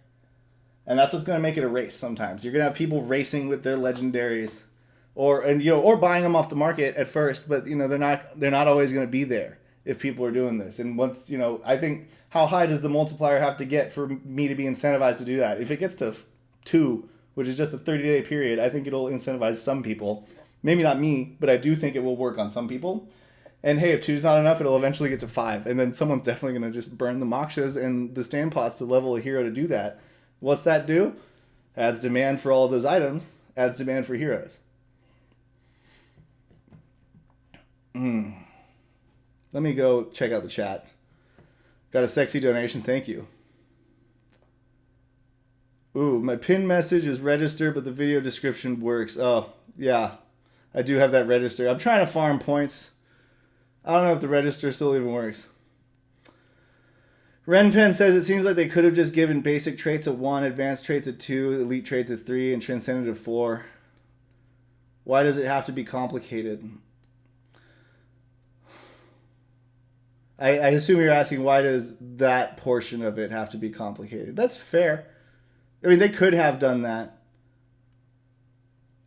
and that's what's going to make it a race. Sometimes you're going to have people racing with their legendaries, or buying them off the market at first, but they're not always going to be there if people are doing this. And once, I think, how high does the multiplier have to get for me to be incentivized to do that? If it gets to 2, which is just a 30-day period, I think it'll incentivize some people. Maybe not me, but I do think it will work on some people. And hey, if 2 is not enough, it'll eventually get to 5. And then someone's definitely going to just burn the Mokshas and the stand pots to level a hero to do that. What's that do? Adds demand for all of those items, adds demand for heroes. Let me go check out the chat. Got a sexy donation. Thank you. Ooh, my pin message is registered, but the video description works. Oh, yeah. I do have that register. I'm trying to farm points. I don't know if the register still even works. Renpen says it seems like they could have just given basic traits at 1, advanced traits at 2, elite traits at 3, and transcendent at 4. Why does it have to be complicated? I assume you're asking, why does that portion of it have to be complicated? That's fair. I mean, they could have done that.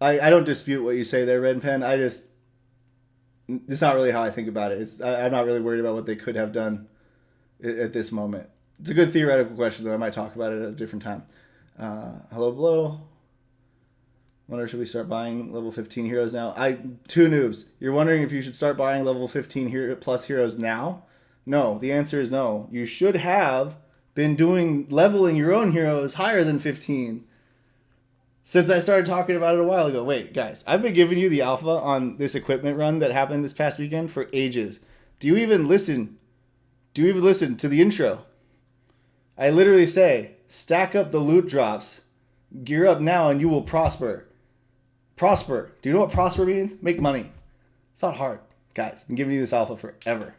I don't dispute what you say there, Red Pen. It's not really how I think about it. I'm not really worried about what they could have done at this moment. It's a good theoretical question, though. I might talk about it at a different time. Hello, Blow. Wonder, should we start buying level 15 heroes now? 2 noobs. You're wondering if you should start buying level 15 plus heroes now? No, the answer is no. You should have been leveling your own heroes higher than 15 since I started talking about it a while ago. Wait, guys, I've been giving you the alpha on this equipment run that happened this past weekend for ages. Do you even listen to the intro? I literally say, stack up the loot drops, gear up now, and you will prosper. Prosper. Do you know what prosper means? Make money. It's not hard, guys. I've been giving you this alpha forever.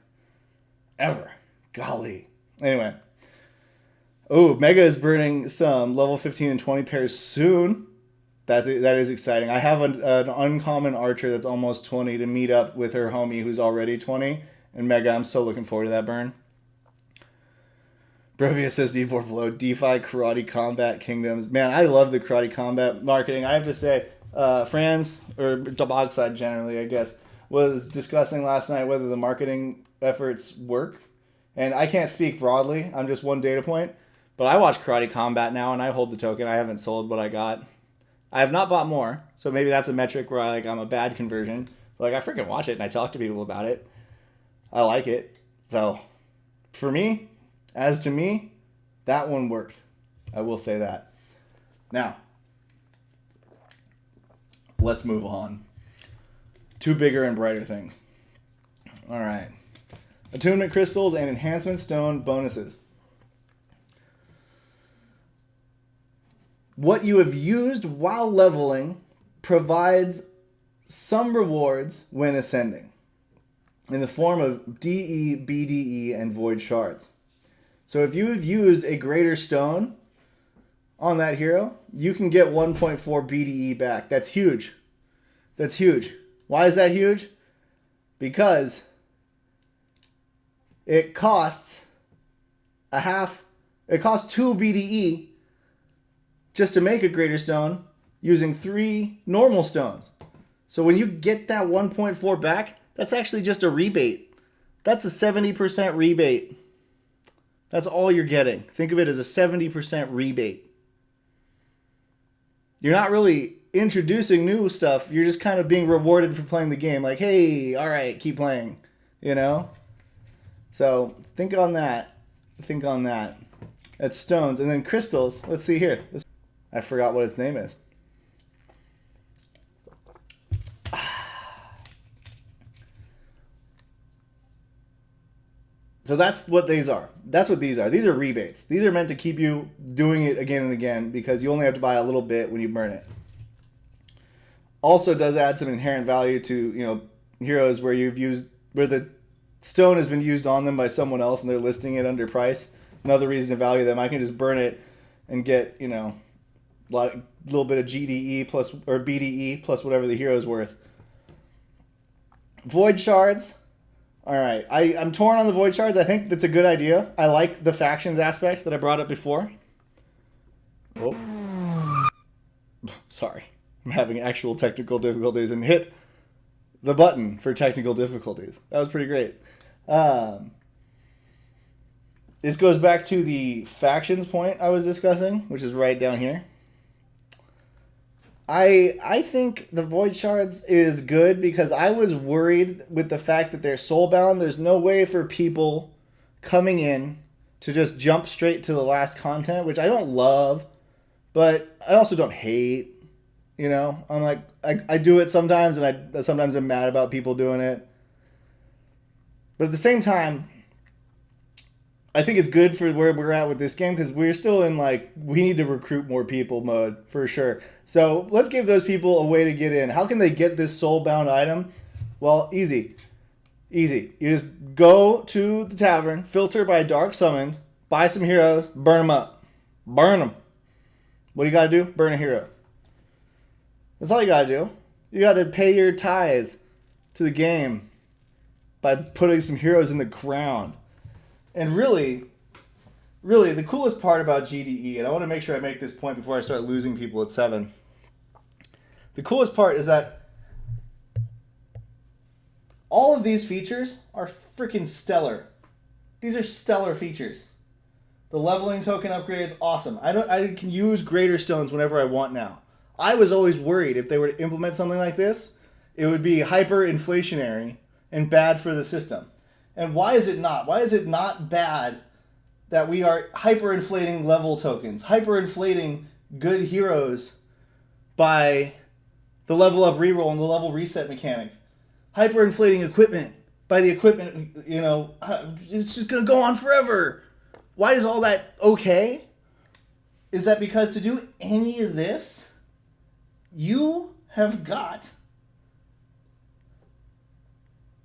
Ever. Golly. Anyway. Oh, Mega is burning some level 15 and 20 pairs soon. That is exciting. I have an uncommon archer that's almost 20 to meet up with her homie who's already 20. And Mega, I'm so looking forward to that burn. Brevia says Deepor below. DeFi Karate Combat Kingdoms. Man, I love the Karate Combat marketing. I have to say, Franz, or Dogside generally, I guess, was discussing last night whether the marketing efforts work. And I can't speak broadly. I'm just one data point. But I watch Karate Combat now, and I hold the token. I haven't sold what I got. I have not bought more. So maybe that's a metric where I'm a bad conversion. But I freaking watch it, and I talk to people about it. I like it. So, for me, as to me, that one worked. I will say that. Now, let's move on to bigger and brighter things. All right. attunement crystals, and enhancement stone bonuses. What you have used while leveling provides some rewards when ascending in the form of DE, BDE, and void shards. So if you have used a greater stone on that hero, you can get 1.4 BDE back. That's huge. That's huge. Why is that huge? Because it costs it costs 2 BDE just to make a greater stone using 3 normal stones. So when you get that 1.4 back, that's actually just a rebate. That's a 70% rebate. That's all you're getting. Think of it as a 70% rebate. You're not really introducing new stuff. You're just kind of being rewarded for playing the game. Like, hey, all right, keep playing, you know? So think on that. Think on that. That's stones. And then crystals. Let's see here. I forgot what its name is. So that's what these are. That's what these are. These are rebates. These are meant to keep you doing it again and again because you only have to buy a little bit when you burn it. Also does add some inherent value to, you know, heroes where the stone has been used on them by someone else and they're listing it under price. Another reason to value them. I can just burn it and get, you know, a little bit of GDE plus or BDE plus whatever the hero's worth. Void shards. All right, I'm torn on the void shards. I think that's a good idea. I like the factions aspect that I brought up before. Oh, sorry. I'm having actual technical difficulties and hit the button for technical difficulties. That was pretty great. This goes back to the factions point I was discussing, which is right down here. I think the void shards is good because I was worried with the fact that they're soulbound. There's no way for people coming in to just jump straight to the last content, which I don't love, but I also don't hate. You know, I'm like, I do it sometimes, and I sometimes I'm mad about people doing it. But at the same time, I think it's good for where we're at with this game because we're still in like, we need to recruit more people mode for sure. So let's give those people a way to get in. How can they get this soulbound item? Well, easy. Easy. You just go to the tavern, filter by dark summon, buy some heroes, burn them up. Burn them. What do you got to do? Burn a hero. That's all you got to do. You got to pay your tithe to the game by putting some heroes in the ground. And really, the coolest part about GDE, and I want to make sure I make this point before I start losing people at 7. The coolest part is that all of these features are freaking stellar. These are stellar features. The leveling token upgrades, awesome. I can use greater stones whenever I want now. I was always worried if they were to implement something like this, it would be hyperinflationary and bad for the system. And why is it not? Why is it not bad that we are hyperinflating level tokens, hyperinflating good heroes by the level up reroll and the level reset mechanic, hyperinflating equipment by the equipment, you know, it's just going to go on forever. Why is all that okay? Is that because to do any of this, you have got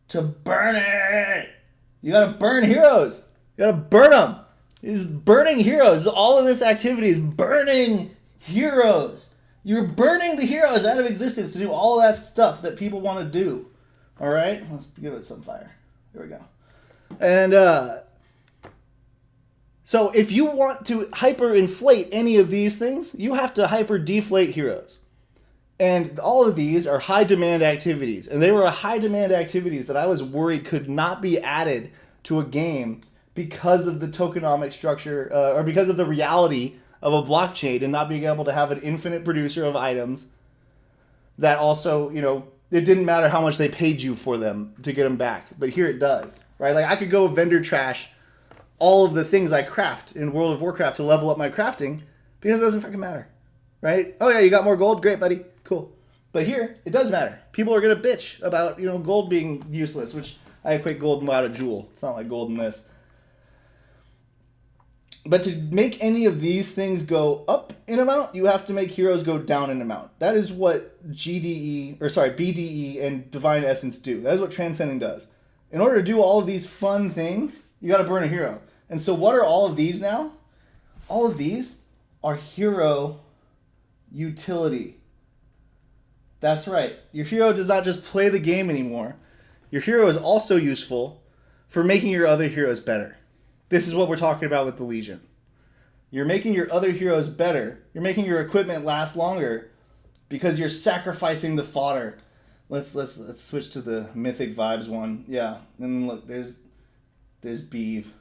to burn it. You gotta burn heroes. You gotta burn them. It's burning heroes. All of this activity is burning heroes. You're burning the heroes out of existence to do all that stuff that people want to do. All right? Let's give it some fire. Here we go. And so if you want to hyperinflate any of these things, you have to hyper-deflate heroes. And all of these are high demand activities. And they were high demand activities that I was worried could not be added to a game because of the tokenomic structure or because of the reality of a blockchain and not being able to have an infinite producer of items that also, you know, it didn't matter how much they paid you for them to get them back. But here it does, right? Like I could go vendor trash all of the things I craft in World of Warcraft to level up my crafting because it doesn't fucking matter, right? Oh yeah, you got more gold? Great, buddy. Cool. But here, it does matter. People are going to bitch about, you know, gold being useless, which I equate gold about a jewel. It's not like gold in this. But to make any of these things go up in amount, you have to make heroes go down in amount. That is what BDE and Divine Essence do. That is what Transcending does. In order to do all of these fun things, you got to burn a hero. And so what are all of these now? All of these are hero utility. That's right. Your hero does not just play the game anymore. Your hero is also useful for making your other heroes better. This is what we're talking about with the Legion. You're making your other heroes better. You're making your equipment last longer because you're sacrificing the fodder. Let's switch to the Mythic Vibes one. Yeah, and look, there's Beeve.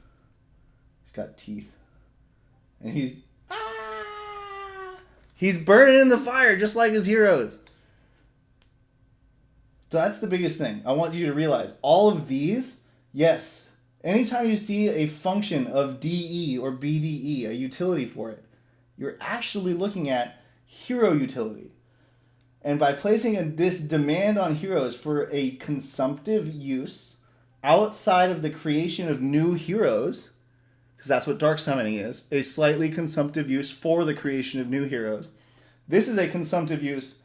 He's got teeth, and he's burning in the fire just like his heroes. So that's the biggest thing. I want you to realize all of these. Yes. Anytime you see a function of DE or BDE, a utility for it, you're actually looking at hero utility. And by placing this demand on heroes for a consumptive use outside of the creation of new heroes, because that's what dark summoning is, a slightly consumptive use for the creation of new heroes. This is a consumptive use,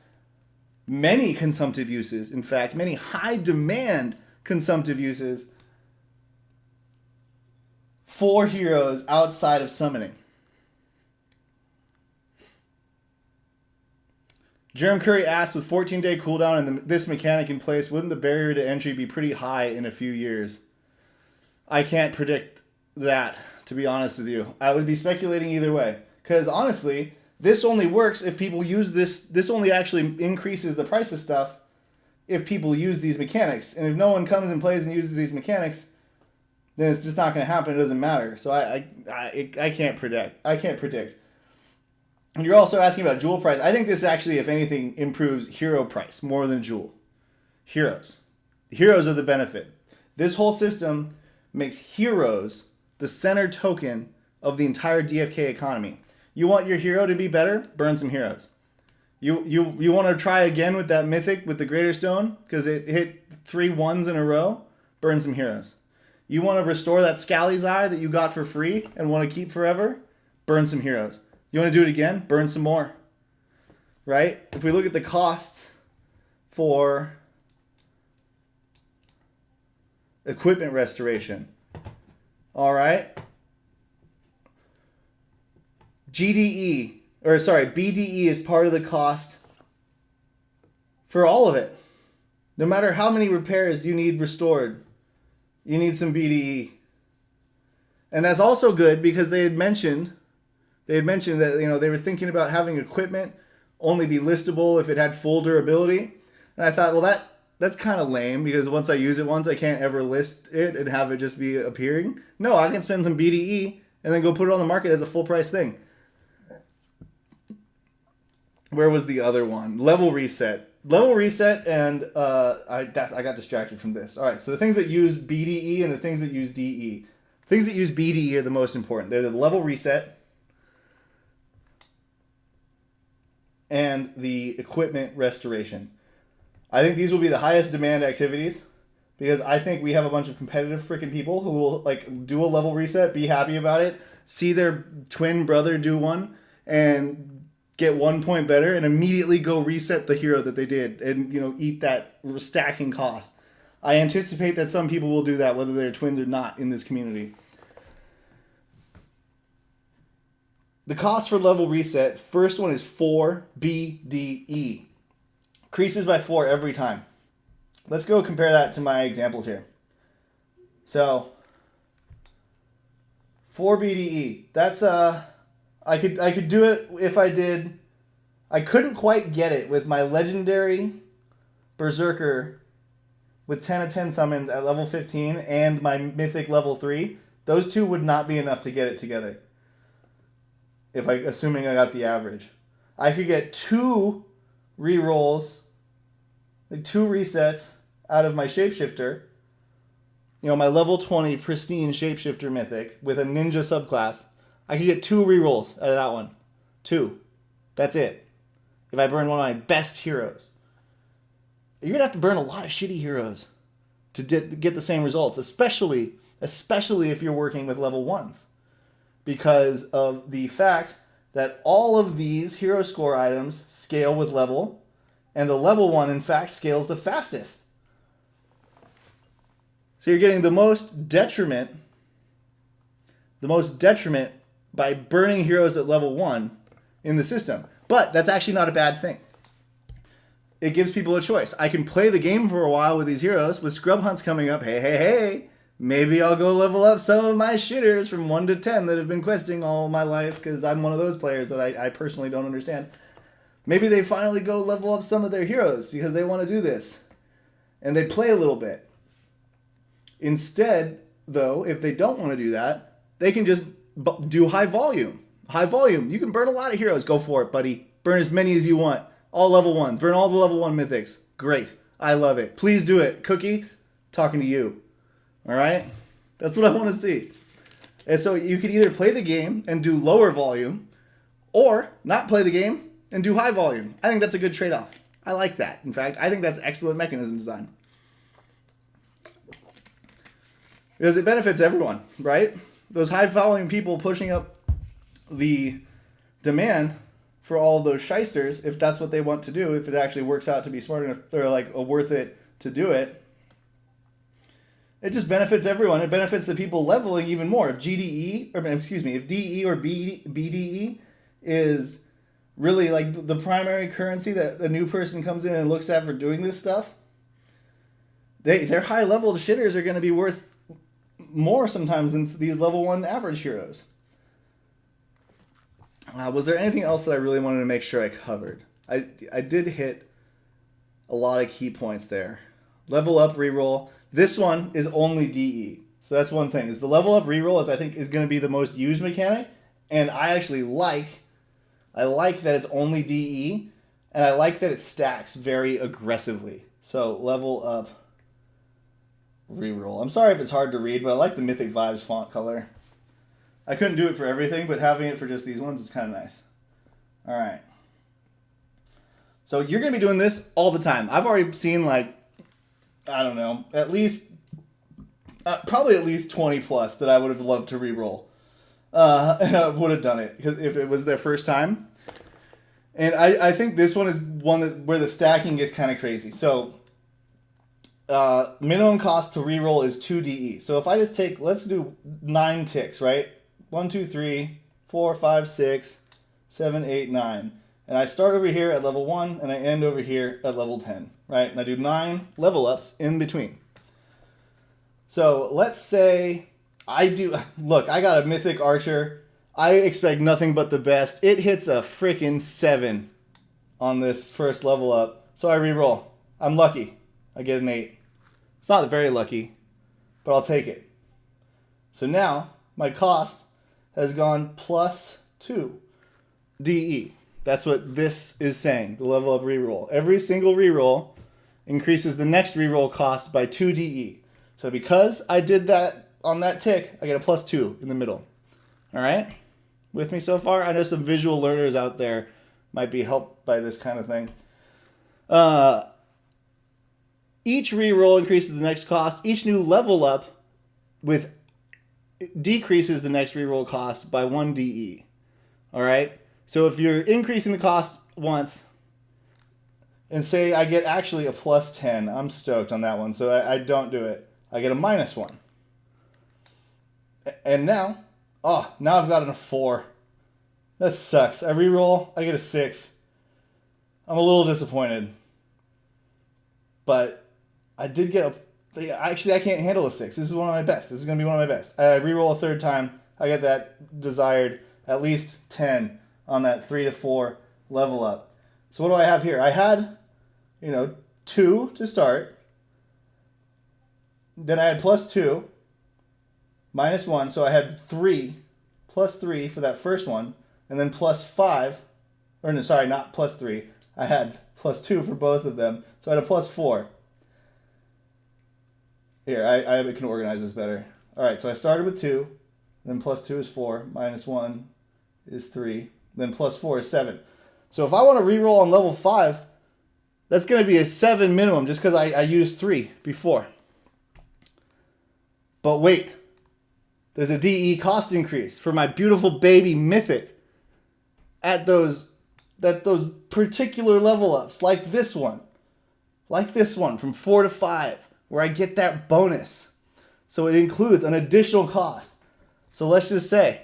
many consumptive uses, in fact, many high demand consumptive uses for heroes outside of summoning. Jerem Curry asked, with 14-day cooldown and this mechanic in place, wouldn't the barrier to entry be pretty high in a few years? I can't predict that, to be honest with you. I would be speculating either way. Because honestly, this only works if people use this. This only actually increases the price of stuff if people use these mechanics. And if no one comes and plays and uses these mechanics, then it's just not going to happen. It doesn't matter. So I can't predict. I can't predict. And you're also asking about jewel price. I think this actually, if anything, improves hero price more than jewel. Heroes. Heroes are the benefit. This whole system makes heroes the center token of the entire DFK economy. You want your hero to be better? Burn some heroes. You want to try again with that mythic with the Greater Stone because it hit 3 1s in a row? Burn some heroes. You want to restore that Scally's Eye that you got for free and want to keep forever? Burn some heroes. You want to do it again? Burn some more. Right? If we look at the costs for equipment restoration, all right? BDE is part of the cost for all of it. No matter how many repairs you need restored, you need some BDE. And that's also good because they had mentioned that, you know, they were thinking about having equipment only be listable if it had full durability. And I thought, well, that's kind of lame because once I use it once, I can't ever list it and have it just be appearing. No, I can spend some BDE and then go put it on the market as a full price thing. Where was the other one? Level reset. Level reset, and I got distracted from this. All right, so the things that use BDE and the things that use DE. Things that use BDE are the most important. They're the level reset and the equipment restoration. I think these will be the highest demand activities because I think we have a bunch of competitive freaking people who will like do a level reset, be happy about it, see their twin brother do one, and get 1 point better and immediately go reset the hero that they did and, you know, eat that stacking cost. I anticipate that some people will do that whether they're twins or not in this community. The cost for level reset, first one is 4 BDE. Increases by 4 every time. Let's go compare that to my examples here. So 4 BDE. That's I could do it if I did. I couldn't quite get it with my legendary Berserker with 10 of 10 summons at level 15 and my mythic level 3. Those two would not be enough to get it together. Assuming I got the average. I could get 2 rerolls, like 2 resets out of my shapeshifter. You know, my level 20 pristine shapeshifter mythic with a ninja subclass. I could get 2 rerolls out of that one. 2. That's it. If I burn one of my best heroes. You're going to have to burn a lot of shitty heroes to get the same results, especially if you're working with level 1s, because of the fact that all of these hero score items scale with level, and the level 1, in fact, scales the fastest. So you're getting the most detriment by burning heroes at level 1 in the system. But that's actually not a bad thing. It gives people a choice. I can play the game for a while with these heroes. With scrub hunts coming up, hey, maybe I'll go level up some of my shitters from 1 to 10 that have been questing all my life, because I'm one of those players that I personally don't understand. Maybe they finally go level up some of their heroes because they want to do this. And they play a little bit. Instead, though, if they don't want to do that, they can just do high volume. High volume. You can burn a lot of heroes. Go for it, buddy. Burn as many as you want. All level 1s. Burn all the level 1 mythics. Great. I love it. Please do it. Cookie, talking to you. All right? That's what I want to see. And so you can either play the game and do lower volume, or not play the game and do high volume. I think that's a good trade-off. I like that. In fact, I think that's excellent mechanism design. Because it benefits everyone, right? Those high volume people pushing up the demand for all of those shysters, if that's what they want to do, if it actually works out to be smart enough or like worth it to do it, it just benefits everyone. It benefits the people leveling even more. If DE or BDE is really like the primary currency that a new person comes in and looks at for doing this stuff, their high level shitters are going to be worth more sometimes than these level 1 average heroes. Was there anything else that I really wanted to make sure I covered? I did hit a lot of key points there. Level up reroll. This one is only DE. So that's one thing. Is the level up reroll I think is going to be the most used mechanic, and I actually like that it's only DE, and I like that it stacks very aggressively. So level up reroll. I'm sorry if it's hard to read, but I like the Mythic Vibes font color. I couldn't do it for everything, but having it for just these ones is kind of nice. All right. So you're going to be doing this all the time. I've already seen like, I don't know, at least, probably at least 20 plus that I would have loved to reroll. And I would have done it if it was their first time. And I think this one is one where the stacking gets kind of crazy. So minimum cost to reroll is 2 DE. So if I just take, let's do 9 ticks, right? 1, 2, 3, 4, 5, 6, 7, 8, 9. And I start over here at level 1 and I end over here at level 10, right? And I do 9 level ups in between. So let's say I got a mythic archer. I expect nothing but the best. It hits a freaking 7 on this first level up. So I reroll. I'm lucky. I get an 8. It's not very lucky, but I'll take it. So now my cost has gone plus 2 DE. That's what this is saying, the level up reroll. Every single reroll increases the next reroll cost by 2 DE. So because I did that on that tick, I get a plus 2 in the middle. All right? With me so far? I know some visual learners out there might be helped by this kind of thing. Each reroll increases the next cost. Each new level up decreases the next reroll cost by 1 DE. All right? So if you're increasing the cost once, and say I get actually a plus 10, I'm stoked on that one, so I don't do it. I get a minus 1. And now I've got a 4. That sucks. I reroll, I get a 6. I'm a little disappointed. But I did get actually, I can't handle a 6. This is one of my best. This is going to be one of my best. I reroll a third time. I get that desired at least 10 on that 3 to 4 level up. So what do I have here? I had, 2 to start. Then I had plus 2, minus 1. So I had 3, plus 3 for that first one. And then plus 5. Or no, sorry, not plus 3. I had plus 2 for both of them. So I had a plus 4. Here, I can organize this better. All right, so I started with 2. Then plus 2 is 4. Minus 1 is 3. Then plus 4 is 7. So if I want to reroll on level 5, that's going to be a 7 minimum just because I used 3 before. But wait, there's a DE cost increase for my beautiful baby mythic at those particular level ups, like this one from 4 to 5, where I get that bonus. So it includes an additional cost. So let's just say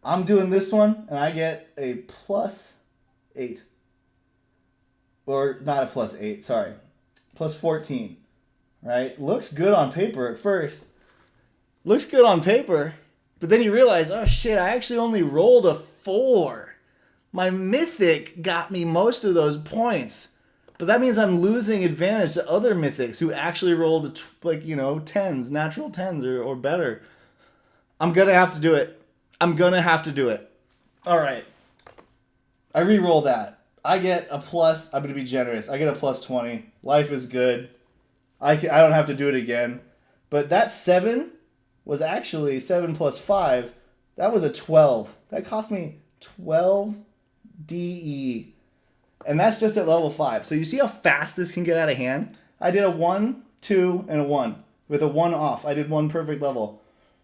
I'm doing this one and I get a +8. Or not a +8, sorry. +14. Right? Looks good on paper at first. Looks good on paper, but then you realize, oh shit, I actually only rolled a 4. My mythic got me most of those points. But that means I'm losing advantage to other mythics who actually rolled 10s, natural 10s or better. I'm gonna have to do it. All right. I re-roll that. I get a plus. I'm gonna be generous. I get a +20. Life is good. I don't have to do it again. But that 7 was actually 7 + 5. That was a 12. That cost me 12 DE. And that's just at level 5. So you see how fast this can get out of hand? I did a 1, 2, and a 1. With a 1 off. I did 1 perfect level.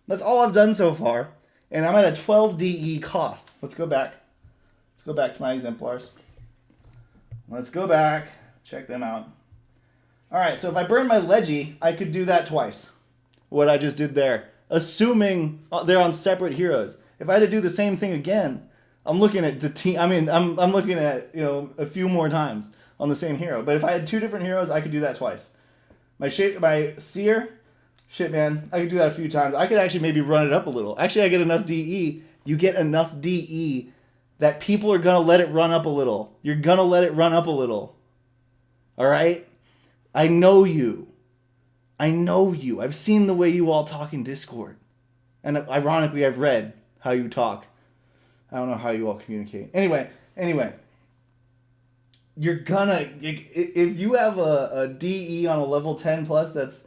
That's all I've done so far. And I'm at a 12 DE cost. Let's go back. Let's go back to my exemplars. Let's go back. Check them out. Alright, so if I burn my Leggy, I could do that twice. What I just did there. Assuming they're on separate heroes. If I had to do the same thing again, I'm looking at the team. I mean, I'm looking at, a few more times on the same hero. But if I had 2 different heroes, I could do that twice. My Seer, shit, man, I could do that a few times. I could actually maybe run it up a little. Actually, I get enough DE. You get enough DE that people are going to let it run up a little. You're going to let it run up a little. All right? I know you. I've seen the way you all talk in Discord. And ironically, I've read how you talk. I don't know how you all communicate. Anyway. You're gonna... If you have a DE on a level 10 plus that's...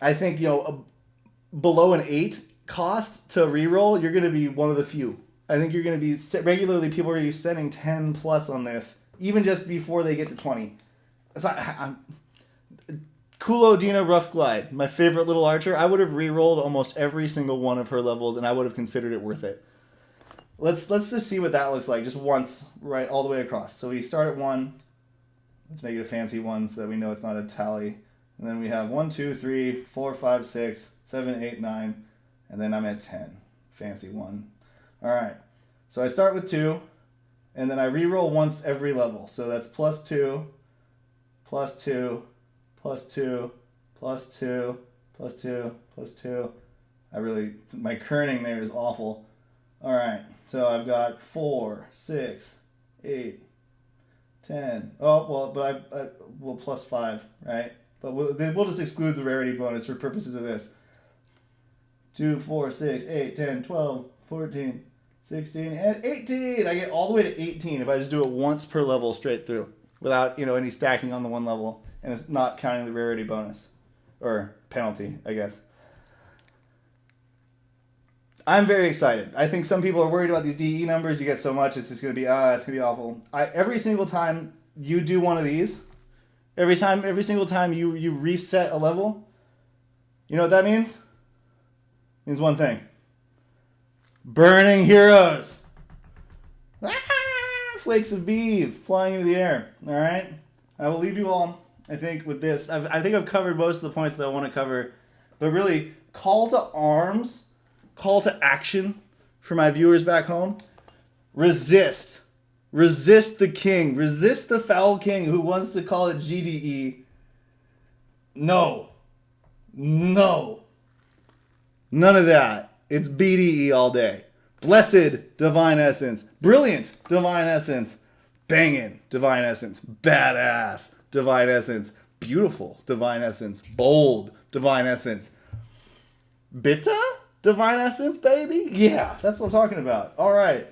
I think, below an 8 cost to reroll, you're going to be one of the few. I think you're going to be... Regularly, people are going to be spending 10 plus on this, even just before they get to 20. It's not... Kulo Dina Rough Glide, my favorite little archer. I would have re-rolled almost every single one of her levels, and I would have considered it worth it. Let's just see what that looks like, just once, right, all the way across. So we start at 1. Let's make it a fancy 1 so that we know it's not a tally. And then we have 1, 2, 3, 4, 5, 6, 7, 8, 9, and then I'm at 10. Fancy 1. All right. So I start with 2, and then I re-roll once every level. So that's +2, +2, +2, +2, +2, +2. My kerning there is awful. All right, so I've got 4, 6, 8, 10. Oh, well, but well, +5, right? But we'll just exclude the rarity bonus for purposes of this. 2, 4, 6, 8, 10, 12, 14, 16, and 18. I get all the way to 18 if I just do it once per level straight through without, any stacking on the one level. And it's not counting the rarity bonus. Or penalty, I guess. I'm very excited. I think some people are worried about these DE numbers. You get so much, it's just going to be, it's going to be awful. Every single time you do one of these, every single time you reset a level, you know what that means? It means one thing. Burning heroes. Flakes of beef flying into the air. All right? I will leave you all, I think, with this. I think I've covered most of the points that I want to cover. But really, call to arms, call to action for my viewers back home. Resist. Resist the king. Resist the foul king who wants to call it GDE. No. None of that. It's BDE all day. Blessed divine essence. Brilliant divine essence. Banging divine essence. Badass divine essence. Beautiful divine essence. Bold divine essence. Bitter divine essence, baby? Yeah, that's what I'm talking about. All right.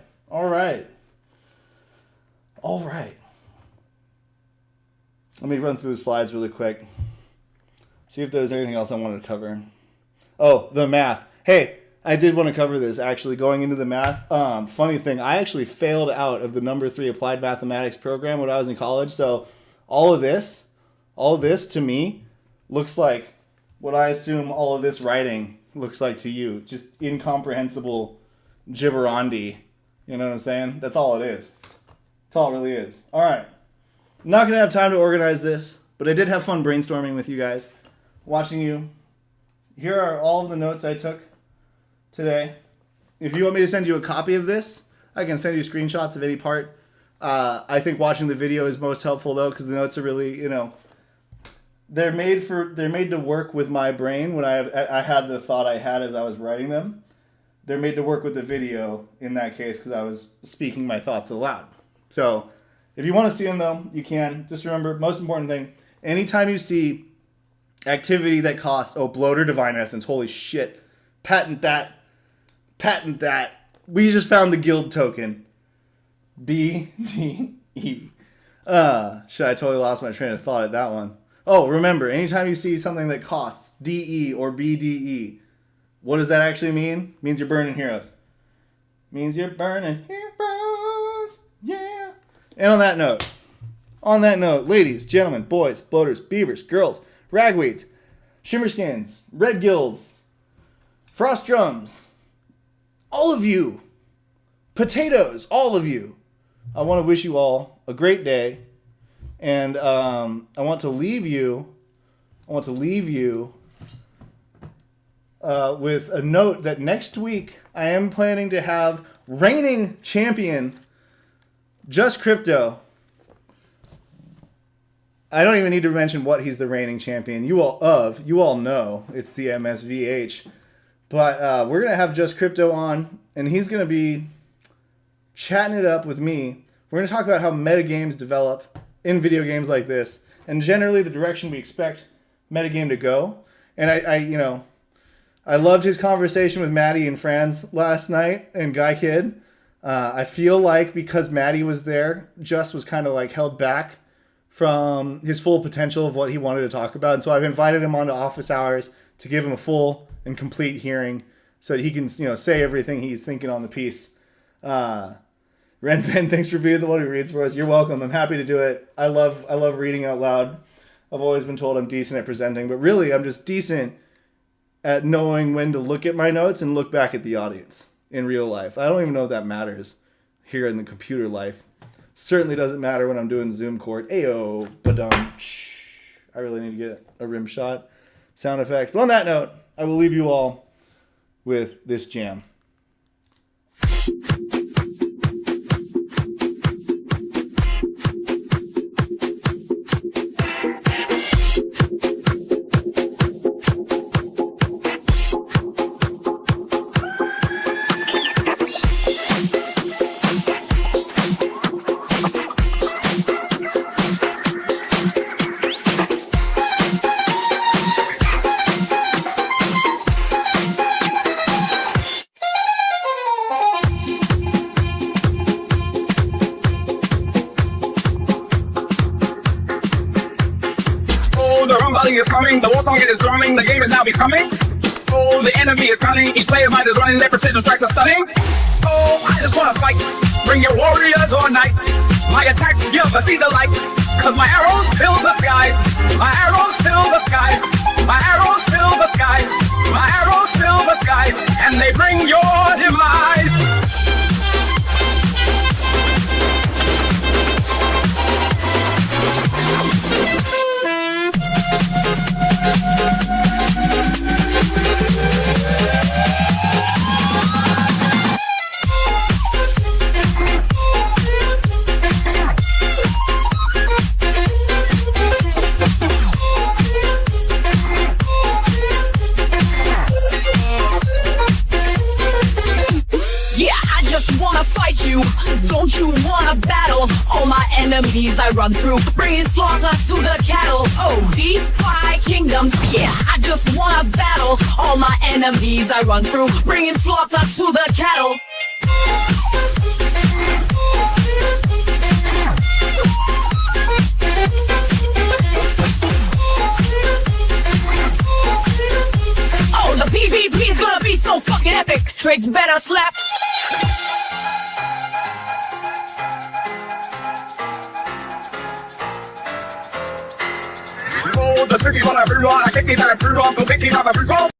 Let me run through the slides really quick. See if there's anything else I wanted to cover. Oh, the math. Hey, I did want to cover this, actually, going into the math. Funny thing, I actually failed out of the number 3 applied mathematics program when I was in college. So all of this to me looks like what I assume all of this writing looks like to you. Just incomprehensible gibberondi. You know what I'm saying? That's all it is. That's all it really is. All right. I'm not going to have time to organize this, but I did have fun brainstorming with you guys. Watching you. Here are all of the notes I took today. If you want me to send you a copy of this, I can send you screenshots of any part. I think watching the video is most helpful though, because the notes are really, you know, they're made to work with my brain when I had the thought I had as I was writing them. They're made to work with the video in that case because I was speaking my thoughts aloud. So if you want to see them though, you can. Just remember, most important thing, anytime you see activity that costs, bloater divine essence, holy shit, patent that. We just found the guild token. BDE. Shit, I totally lost my train of thought at that one. Oh, remember, anytime you see something that costs DE or BDE, what does that actually mean? It means you're burning heroes. Means you're burning heroes. Yeah. And on that note, ladies, gentlemen, boys, bloaters, beavers, girls, ragweeds, shimmerskins, red gills, frost drums, all of you, potatoes, all of you, I want to wish you all a great day. And I want to leave you with a note that next week I am planning to have reigning champion Just Crypto. I don't even need to mention what he's the reigning champion. You all know it's the MSVH. But we're gonna have Just Crypto on, and he's gonna be chatting it up with me. We're gonna talk about how metagames develop in video games like this, and generally the direction we expect metagame to go. And I loved his conversation with Maddie and Franz last night and Guy Kid. I feel like because Maddie was there, Just was kind of like held back from his full potential of what he wanted to talk about. And so I've invited him onto office hours to give him a full and complete hearing so that he can, say everything he's thinking on the piece. Renfen, thanks for being the one who reads for us. You're welcome. I'm happy to do it. I love reading out loud. I've always been told I'm decent at presenting, but really I'm just decent at knowing when to look at my notes and look back at the audience in real life. I don't even know if that matters here in the computer life. Certainly doesn't matter when I'm doing Zoom court. Ayo, badum. I really need to get a rim shot sound effect. But on that note, I will leave you all with this jam. The war song is drumming, the game is now becoming. Oh, the enemy is cunning, each player's mind is running, their precision strikes are stunning. Oh, I just wanna fight, bring your warriors or knights. My attacks give us see the light, cause my arrows fill the skies. My arrows fill the skies. My arrows fill the skies. My arrows fill the skies, and they bring your demise. Don't you wanna battle? All my enemies I run through, bringing slaughter to the cattle. Oh, DeFi Kingdoms, yeah, I just wanna battle. All my enemies I run through, bringing slaughter to the cattle. Oh, the PvP is gonna be so fucking epic. Trades better slap. the tricky one, I kick it out of fruit on, go pick it up a fruit on.